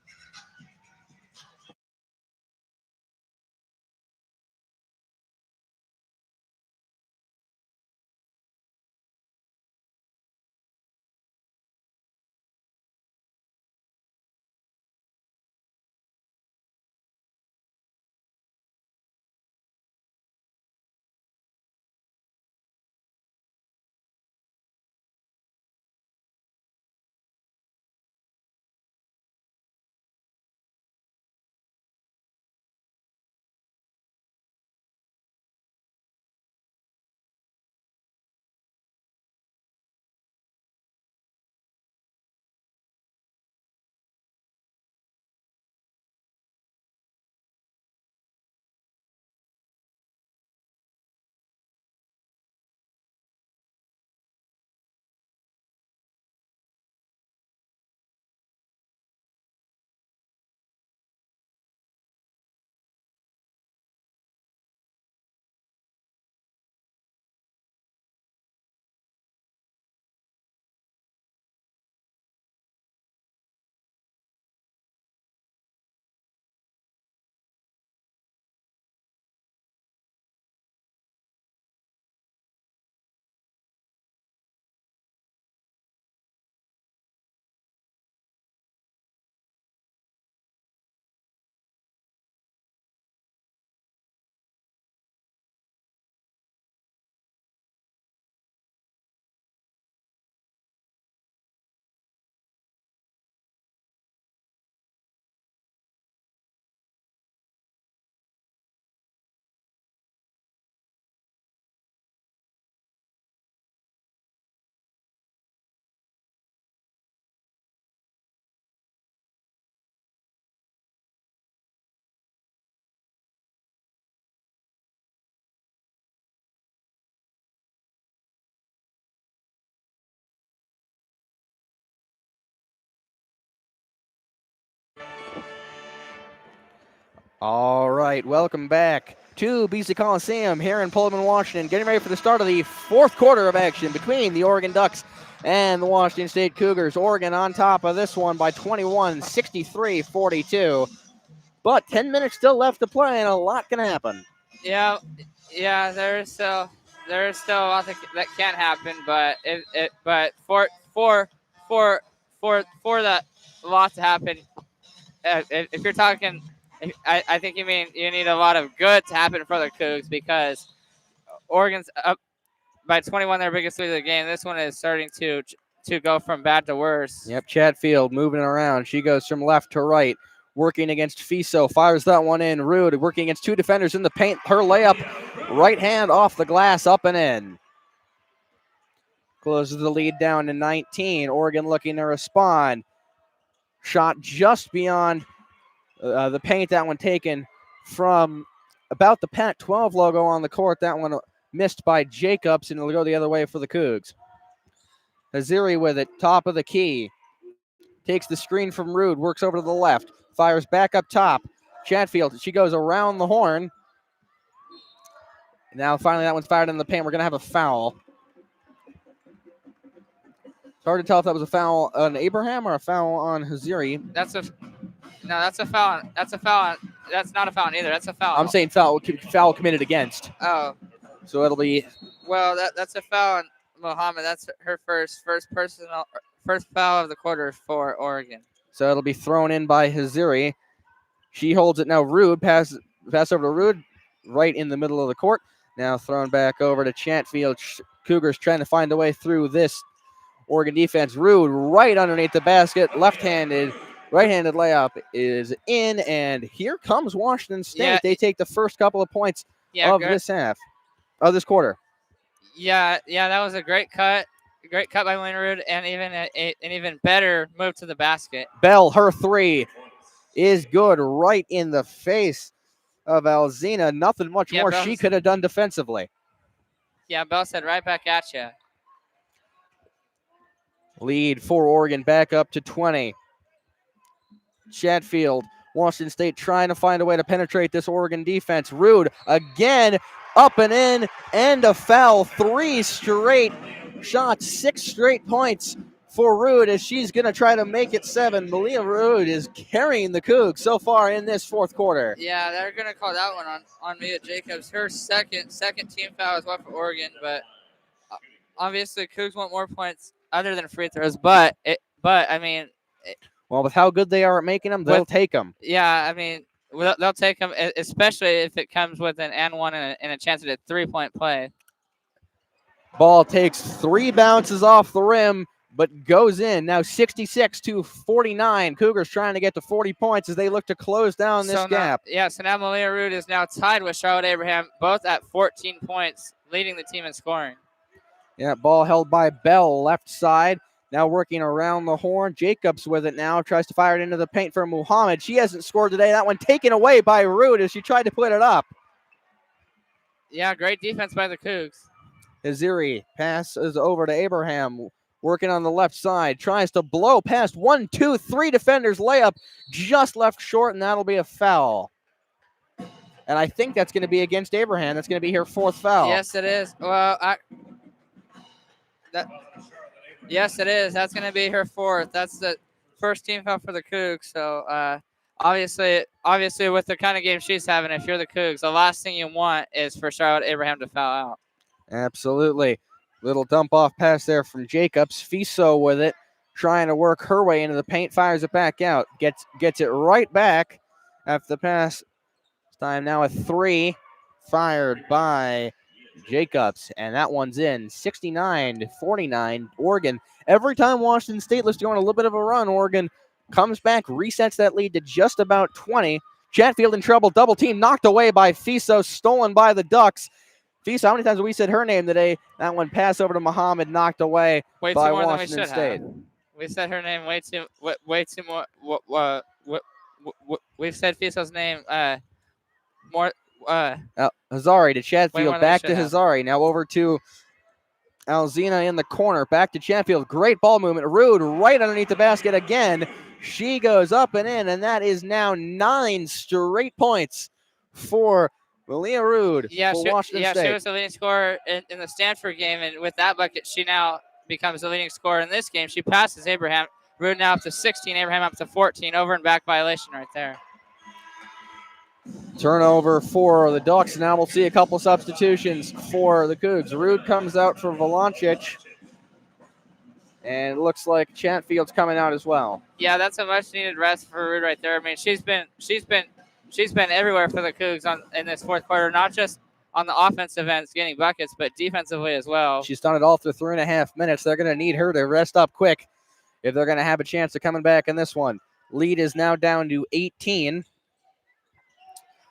All right, welcome back to BC Coliseum here in Pullman, Washington. Getting ready for the start of the fourth quarter of action between the Oregon Ducks and the Washington State Cougars. Oregon on top of this one by 21, 63-42. But 10 minutes still left to play, and a lot can happen. Yeah, there's still a lot that can happen, but for that lot to happen, if you're talking, I think you mean you need a lot of good to happen for the Cougs, because Oregon's up by 21, their biggest lead of the game. This one is starting to go from bad to worse. Yep, Chatfield moving around. She goes from left to right, working against Fiso. Fires that one in. Rude working against two defenders in the paint. Her layup, right hand off the glass, up and in. Closes the lead down to 19. Oregon looking to respond. Shot just beyond the paint. That one taken from about the Pac-12 logo on the court. That one missed by Jacobs, and it'll go the other way for the Cougs. Haziri with it, top of the key. Takes the screen from Rude, works over to the left, fires back up top. Chatfield, she goes around the horn. Now finally that one's fired in the paint. We're going to have a foul. It's hard to tell if that was a foul on Abraham or a foul on Haziri. That's a foul. That's a foul. That's not a foul either. That's a foul. I'm saying foul committed against. Oh. So it'll be. Well, that's a foul on Mohammed. That's her first foul of the quarter for Oregon. So it'll be thrown in by Haziri. She holds it now. Rude pass over to Rude, right in the middle of the court. Now thrown back over to Chatfield. Cougars trying to find a way through this Oregon defense. Rude right underneath the basket. Right-handed layup is in, and here comes Washington State. Yeah. They take the first couple of points of this quarter. Yeah, that was a great cut. Great cut by Wayne Rude, and even an even better move to the basket. Bell, her three is good, right in the face of Alzina. Nothing much more she could have done defensively. Yeah, Bell said right back at you. Lead for Oregon back up to 20. Chatfield, Washington State trying to find a way to penetrate this Oregon defense. Rude again, up and in, and a foul. 3 straight shots, 6 straight points for Rude as she's going to try to make it 7. Malia Rude is carrying the Cougs so far in this fourth quarter. Yeah, they're going to call that one on Mia Jacobs. Her second team foul as well for Oregon, but obviously Cougs want more points other than free throws. But I mean, well, with how good they are at making them, they'll take them. Yeah, I mean, they'll take them, especially if it comes with an and one and a chance at a 3-point play. Ball takes 3 bounces off the rim, but goes in. Now 66-49. Cougars trying to get to 40 points as they look to close down this gap. So now Malia Rude is now tied with Charlotte Abraham, both at 14 points, leading the team in scoring. Yeah, ball held by Bell, left side. Now working around the horn. Jacobs with it now. Tries to fire it into the paint for Muhammad. She hasn't scored today. That one taken away by Rude as she tried to put it up. Yeah, great defense by the Cougs. Haziri passes over to Abraham. Working on the left side. Tries to blow past 1, 2, 3 defenders. Layup just left short, and that'll be a foul. And I think that's going to be against Abraham. That's going to be her 4th foul. Yes, it is. Well, yes, it is. That's going to be her 4th. That's the first team foul for the Cougs. So, obviously, with the kind of game she's having, if you're the Cougs, the last thing you want is for Charlotte Abraham to foul out. Absolutely. Little dump off pass there from Jacobs. Fiso with it, trying to work her way into the paint, fires it back out. Gets it right back after the pass. Time now a 3 fired by Jacobs, and that one's in. 69-49, Oregon. Every time Washington State looks to go on a little bit of a run, Oregon comes back, resets that lead to just about 20. Chatfield in trouble, double team, knocked away by Fiso, stolen by the Ducks. Fiso, how many times have we said her name today? That one pass over to Muhammad, knocked away by Washington State. We said her name way too more. We've said Fiso's name more. Hazari to Chatfield, back to Hazari. Now over to Alzina in the corner, back to Chatfield. Great ball movement. Rude right underneath the basket again. She goes up and in, and that is now 9 straight points for Malia Rude for Washington State. She was the leading scorer in the Stanford game, and with that bucket, she now becomes the leading scorer in this game. She passes Abraham. Rude now up to 16, Abraham up to 14. Over and back violation right there. Turnover for the Ducks. Now we'll see a couple substitutions for the Cougs. Rude comes out for Valancic. And it looks like Chatfield's coming out as well. Yeah, that's a much needed rest for Rude right there. I mean, she's been everywhere for the Cougs in this fourth quarter, not just on the offensive ends getting buckets, but defensively as well. She's done it all through 3.5 minutes. They're going to need her to rest up quick if they're going to have a chance of coming back in this one. Lead is now down to 18.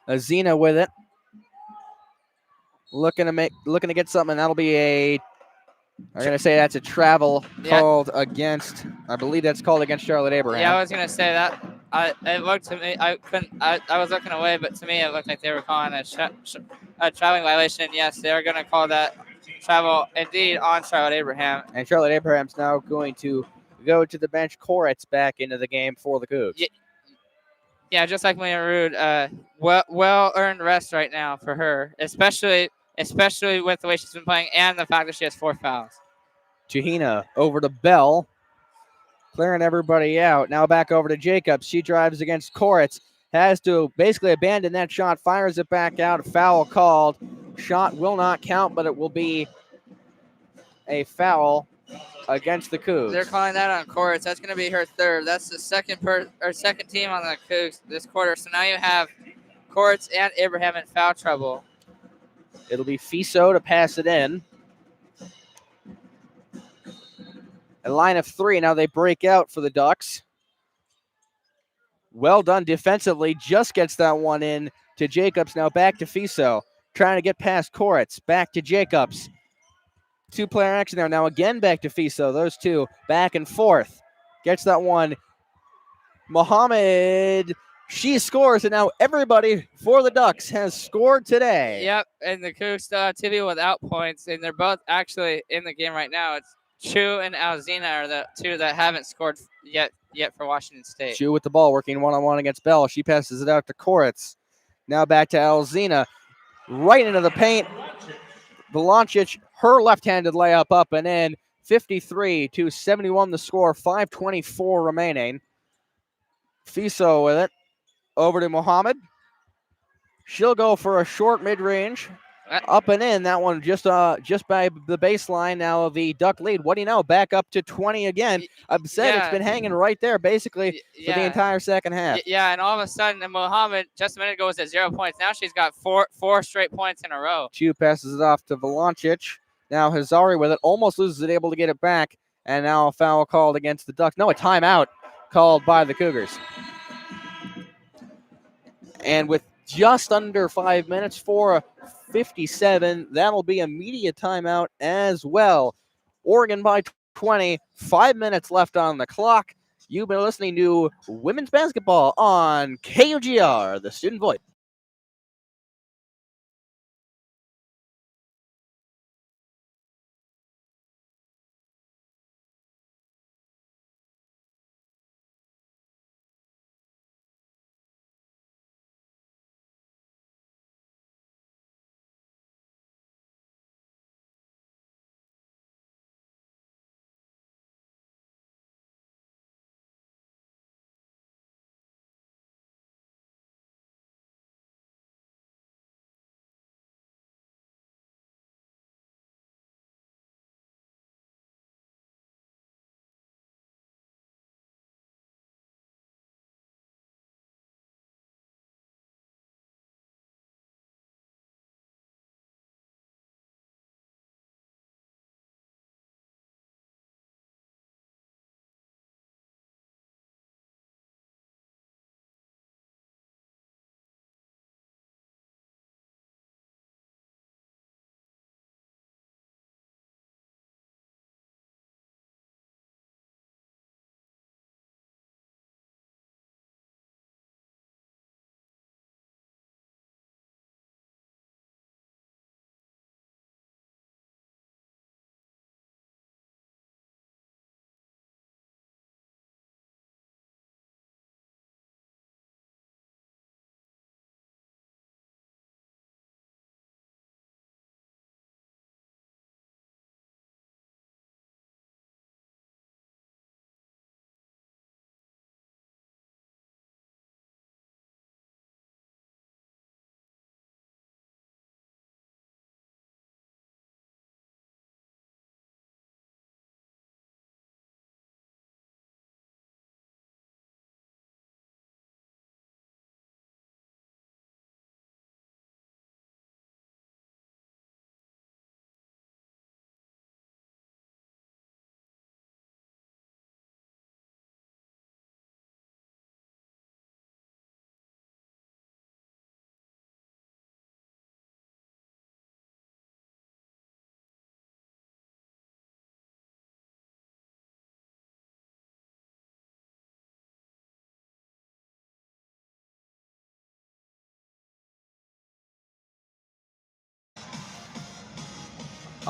Azina with it. Looking to get something. That'll be I'm going to say that's a travel called against. I believe that's called against Charlotte Abraham. Yeah, I was going to say that. It looked to me. I was looking away, but to me it looked like they were calling a traveling violation. Yes, they are going to call that travel indeed on Charlotte Abraham. And Charlotte Abraham's now going to go to the bench. Koretz back into the game for the Cougs. Yeah, just like Malia Rude, well earned rest right now for her, especially with the way she's been playing and the fact that she has 4 fouls. Chihina over to Bell, clearing everybody out. Now back over to Jacobs. She drives against Koretz. Has to basically abandon that shot, fires it back out. Foul called. Shot will not count, but it will be a foul against the Cougs. They're calling that on Koretz. That's going to be her 3rd. That's the second team on the Cougs this quarter. So now you have Koretz and Abraham in foul trouble. It'll be Fiso to pass it in. A line of 3. Now they break out for the Ducks. Well done defensively. Just gets that one in to Jacobs. Now back to Fiso. Trying to get past Koretz. Back to Jacobs. 2-player action there. Now again back to Fiso. Those two back and forth. Gets that one. Muhammad. She scores, and now everybody for the Ducks has scored today. Yep, and the Cougs still have to be without points, and they're both actually in the game right now. Chu and Alzina are the two that haven't scored yet for Washington State. Chu with the ball, working one-on-one against Bell. She passes it out to Koritz. Now back to Alzina. Right into the paint. Volancic, her left-handed layup up and in. 53-71 the score. 5:24 remaining. Fiso with it. Over to Muhammad. She'll go for a short mid-range. Up and in. That one just by the baseline now of the Duck lead. What do you know? Back up to 20 again. I've said it's been hanging right there basically for the entire second half. Yeah, and all of a sudden, Muhammad just a minute ago was at 0 points. Now she's got four straight points in a row. Chu passes it off to Volancic. Now Hazari with it. Almost loses it, able to get it back. And now a foul called against the Ducks. No, a timeout called by the Cougars. And with just under 5 minutes, 4:57, that'll be a media timeout as well. Oregon by 20, 5 minutes left on the clock. You've been listening to women's basketball on KUGR, the student voice.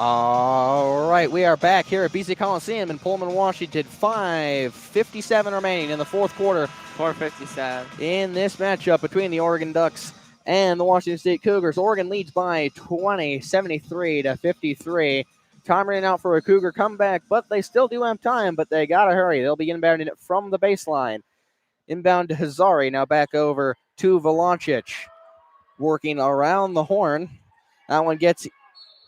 All right, we are back here at BC Coliseum in Pullman, Washington. 5:57 remaining in the fourth quarter. 4:57. In this matchup between the Oregon Ducks and the Washington State Cougars. Oregon leads by 20, 73-53. Time running out for a Cougar comeback, but they still do have time, but they got to hurry. They'll be inbounding it from the baseline. Inbound to Hazari, now back over to Volancic. Working around the horn. That one gets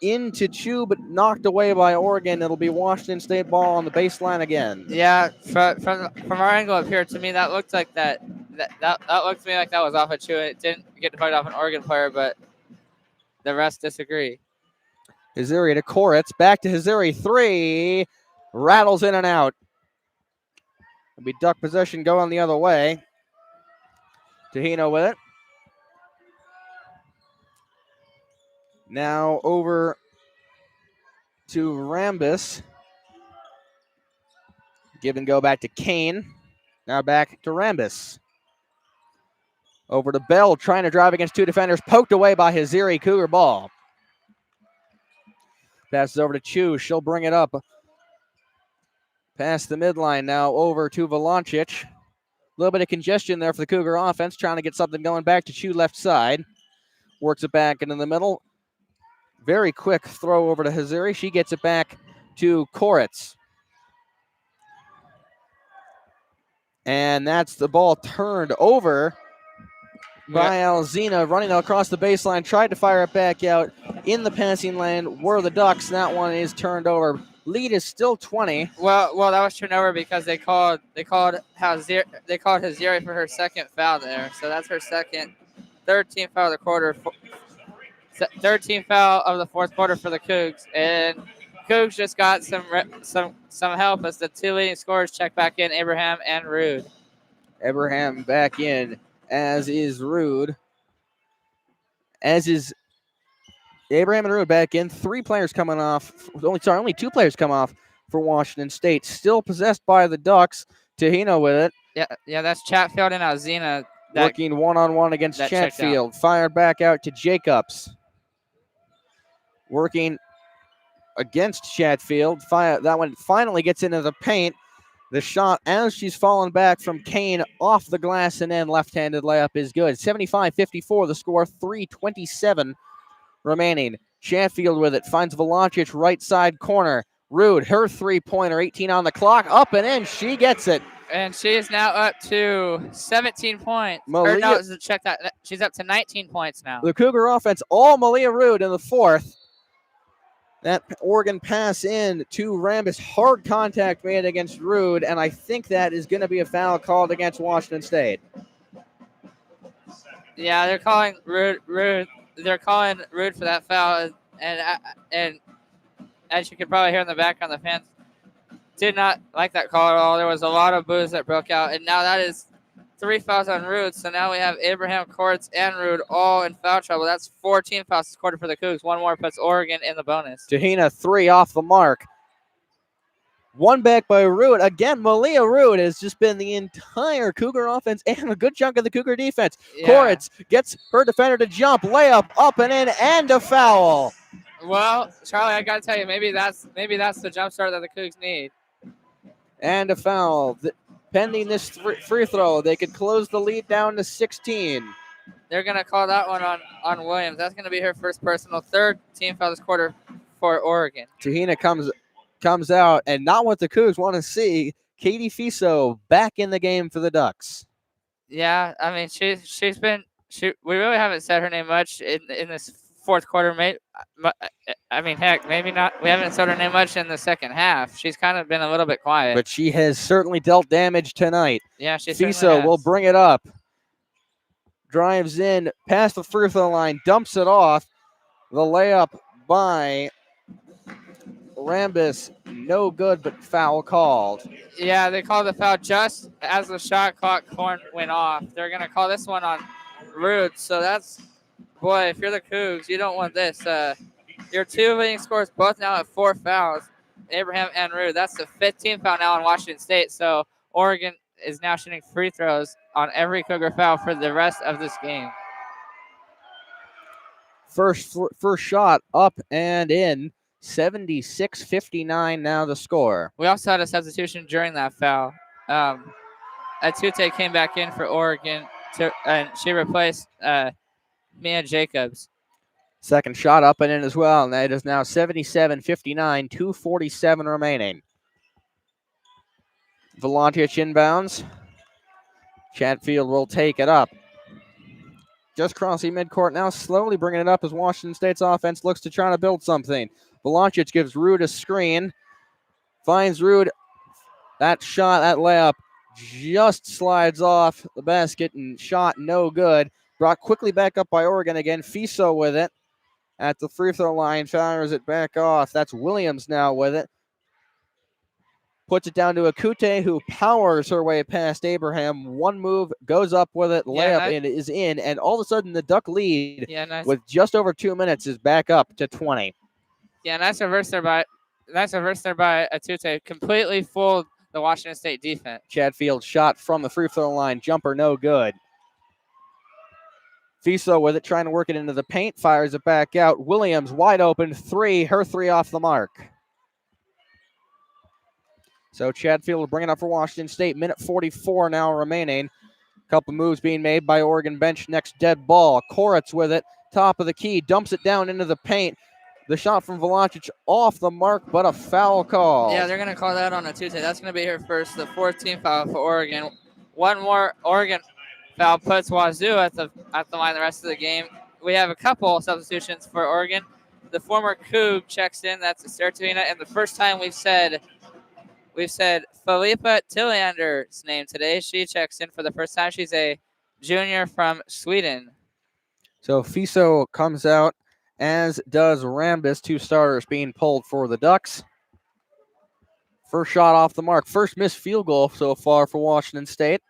into Chu, but knocked away by Oregon. It'll be Washington State ball on the baseline again. Yeah, from our angle up here, to me that looked like that looked to me like that was off of Chu. It didn't get played off an Oregon player, but the rest disagree. Hazari to Koritz, back to Hazari, 3, rattles in and out. It'll be Duck possession going the other way. Tahino with it. Now over to Rambis. Give and go back to Kane. Now back to Rambis. Over to Bell, trying to drive against two defenders. Poked away by Hazari. Cougar ball. Passes over to Chu. She'll bring it up Past the midline now over to Valancic. A little bit of congestion there for the Cougar offense, trying to get something going back to Chu left side. Works it back into the middle. Very quick throw over to Hazuri. She gets it back to Koritz. And that's the ball turned over by Alzina, running across the baseline, tried to fire it back out in the passing lane. Were the Ducks. That one is turned over. Lead is still 20. Well, that was turned over because they called Haziri for her second foul there. So that's her third team foul of the quarter. Third team foul of the fourth quarter for the Cougs, and Cougs just got some help as the two leading scorers check back in, Abraham and Rude. Abraham back in, as is Rude. Abraham and Rude back in. Only two players come off for Washington State. Still possessed by the Ducks. Tahina with it. Yeah, that's Chatfield and Alzina. Working one-on-one against Chatfield. Fired back out to Jacobs. Working against Chatfield. That one finally gets into the paint. The shot, as she's fallen back from Kane, off the glass and in. Left-handed layup is good. 75-54 the score. 3:27 remaining. Chatfield with it. Finds Valancic right side corner. Rude, her three-pointer. 18 on the clock. Up and in. She gets it. And she is now up to 17 points. Check that. She's up to 19 points now. The Cougar offense, all Malia Rude in the fourth. That Oregon pass in to Rambis. Hard contact made against Rude, and I think that is going to be a foul called against Washington State. Yeah, they're calling Rude. They're calling Rude for that foul, and as you can probably hear in the background, the fans did not like that call at all. There was a lot of boos that broke out, and now that is 3 fouls on Rude. So now we have Abraham, Koritz, and Rude all in foul trouble. That's 14 fouls this quarter for the Cougs. One more puts Oregon in the bonus. Tahina, 3 off the mark. One back by Rude. Again, Malia Rude has just been the entire Cougar offense and a good chunk of the Cougar defense. Yeah. Koritz gets her defender to jump, layup, up and in, and a foul. Well, Charlie, I got to tell you, maybe that's the jump start that the Cougs need. And a foul. Pending this free throw, they could close the lead down to 16. They're going to call that one on Williams. That's going to be her first personal, third team foul this quarter for Oregon. Tahina comes out, and not what the Cougs want to see. Katie Fiso back in the game for the Ducks. Yeah, I mean, we really haven't said her name much in this fourth quarter, mate. I mean, heck, maybe not. We haven't said her name much in the second half. She's kind of been a little bit quiet. But she has certainly dealt damage tonight. Yeah, she Fiso will bring it up. Drives in past the free throw line, dumps it off. The layup by Rambis, no good, but foul called. Yeah, they called the foul just as the shot clock went off. They're going to call this one on Rude. So that's, boy, if you're the Cougs, you don't want this. Your two leading scorers both now at 4 fouls, Abraham and Rude. That's the 15th foul now on Washington State. So Oregon is now shooting free throws on every Cougar foul for the rest of this game. First shot up and in. 76-59 now the score. We also had a substitution during that foul. Atute came back in for Oregon, and she replaced Mia Jacobs. Second shot up and in as well, and that is now 77-59, 2:47 remaining. Valancic inbounds. Chatfield will take it up. Just crossing midcourt now, slowly bringing it up as Washington State's offense looks to try to build something. Valancic gives Rude a screen. Finds Rude. That shot, that layup, just slides off the basket and shot no good. Brought quickly back up by Oregon again. Fiso with it at the free throw line. Fires it back off. That's Williams now with it. Puts it down to Akute, who powers her way past Abraham. One move, goes up with it, layup, and it is in. And all of a sudden, the Duck lead with just over 2 minutes is back up to 20. Yeah, nice reverse there by Atute. Completely fooled the Washington State defense. Chatfield shot from the free throw line. Jumper no good. Fiso with it, trying to work it into the paint. Fires it back out. Williams wide open. 3. Her 3 off the mark. So Chatfield will bring it up for Washington State. Minute 44 now remaining. Couple moves being made by Oregon bench. Next dead ball. Koretz with it. Top of the key. Dumps it down into the paint. The shot from Velancic off the mark, but a foul call. Yeah, they're going to call that on a Tuesday. That's going to be her first, the 4th team foul for Oregon. One more Oregon foul puts Wazoo at the line the rest of the game. We have a couple substitutions for Oregon. The former Coug checks in. That's Sertovina. And the first time we've said Felipa Tillander's name today. She checks in for the first time. She's a junior from Sweden. So Fiso comes out, as does Rambis, 2 starters being pulled for the Ducks. First shot off the mark. First missed field goal so far for Washington State.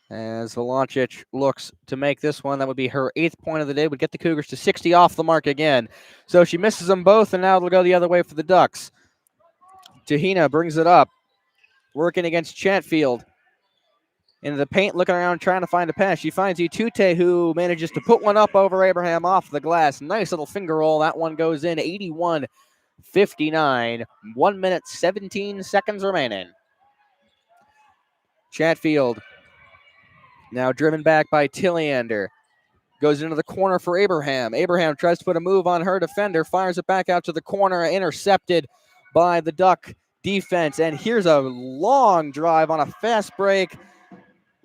As Velancic looks to make this one, that would be her 8th point of the day, would get the Cougars to 60 off the mark again. So she misses them both, and now it'll go the other way for the Ducks. Tahina brings it up, working against Chatfield. Into the paint, looking around, trying to find a pass. She finds Utute, who manages to put one up over Abraham off the glass. Nice little finger roll. That one goes in, 81-59. 1 minute, 17 seconds remaining. Chatfield now driven back by Tilliander. Goes into the corner for Abraham. Abraham tries to put a move on her defender, fires it back out to the corner, intercepted by the Duck defense. And here's a long drive on a fast break.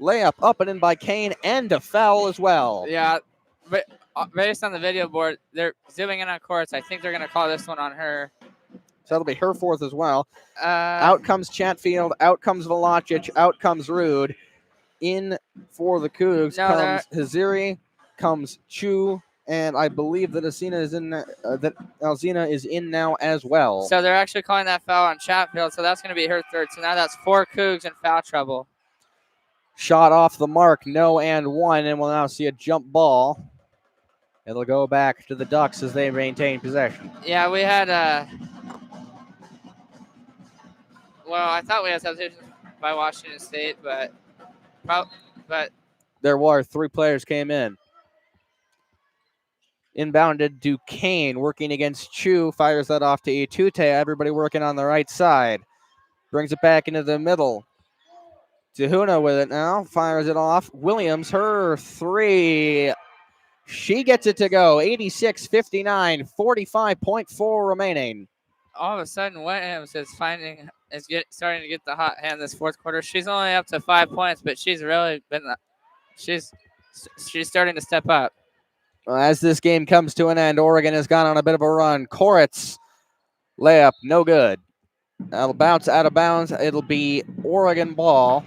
Layup up and in by Kane, and a foul as well. Yeah, but based on the video board, they're zooming in on Koretz. I think they're going to call this one on her. So that'll be her 4th as well. Out comes Chatfield. Out comes Velancic. Out comes Rude. In for the Cougs comes Haziri, comes Chu, and I believe that Alzina is in now as well. So they're actually calling that foul on Chatfield, so that's going to be her 3rd. So now that's 4 Cougs in foul trouble. Shot off the mark, no and 1, and we'll now see a jump ball. It'll go back to the Ducks as they maintain possession. Yeah, we had I thought we had substitutions by Washington State, but there were 3 players came in. Inbounded Duquesne, working against Chu, fires that off to Itute. Everybody working on the right side. Brings it back into the middle. Tahuna with it now, fires it off. Williams, her 3. She gets it to go. 86-59, 45.4 remaining. all of a sudden Williams is starting to get the hot hand this 4th quarter. She's only up to 5 points, but she's really been she's starting to step up. Well, as this game comes to an end, Oregon has gone on a bit of a run. Koretz layup, no good. That'll bounce out of bounds. It'll be Oregon ball.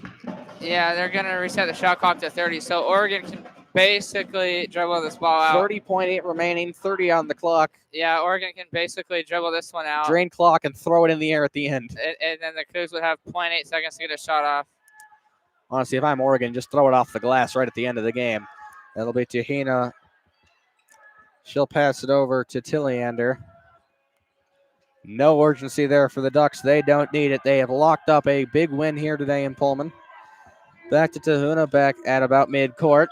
Yeah, they're going to reset the shot clock to 30, so Oregon can basically dribble this ball out. 30.8 remaining, 30 on the clock. Yeah, Oregon can basically dribble this one out. Drain clock and throw it in the air at the end. And then the Cougs would have 0.8 seconds to get a shot off. Honestly, if I'm Oregon, just throw it off the glass right at the end of the game. That'll be Tahina. She'll pass it over to Tilliander. No urgency there for the Ducks. They don't need it. They have locked up a big win here today in Pullman. Back to Tahuna, back at about midcourt.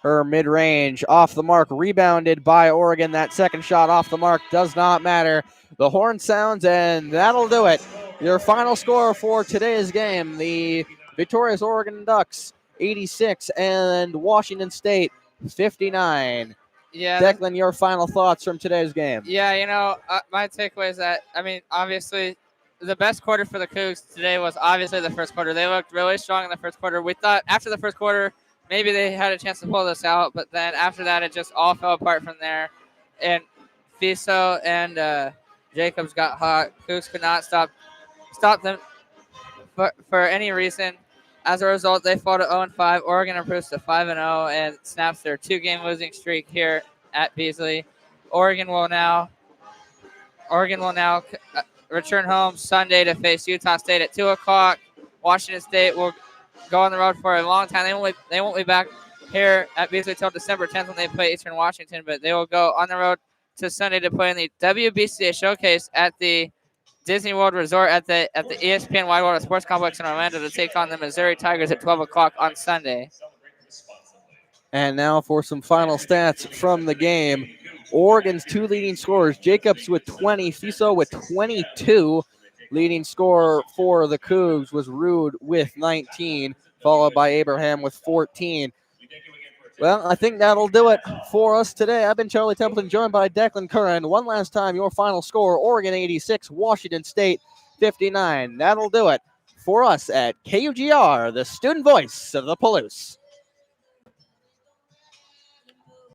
Her mid-range off the mark, rebounded by Oregon. That second shot off the mark does not matter. The horn sounds, and that'll do it. Your final score for today's game, the victorious Oregon Ducks, 86, and Washington State, 59. Yeah, Declan, your final thoughts from today's game? Yeah, my takeaway is that, obviously, the best quarter for the Cougs today was obviously the first quarter. They looked really strong in the first quarter. We thought after the first quarter, maybe they had a chance to pull this out, but then after that, it just all fell apart from there. And Fiso and Jacobs got hot. Cougs could not stop them for any reason. As a result, they fall to 0-5. Oregon improves to 5-0 and snaps their 2-game losing streak here at Beasley. Oregon will now return home Sunday to face Utah State at 2 o'clock. Washington State will go on the road for a long time. They won't be back here at Beasley until December 10th when they play Eastern Washington, but they will go on the road to Sunday to play in the WBCA Showcase at the Disney World Resort at the ESPN Wide World of Sports Complex in Orlando to take on the Missouri Tigers at 12 o'clock on Sunday. And now for some final stats from the game. Oregon's 2 leading scorers, Jacobs with 20, Fiso with 22. Leading scorer for the Cougs was Rude with 19, followed by Abraham with 14. Well, I think that'll do it for us today. I've been Charlie Templeton, joined by Declan Curran. One last time, your final score, Oregon 86, Washington State 59. That'll do it for us at KUGR, the student voice of the Palouse.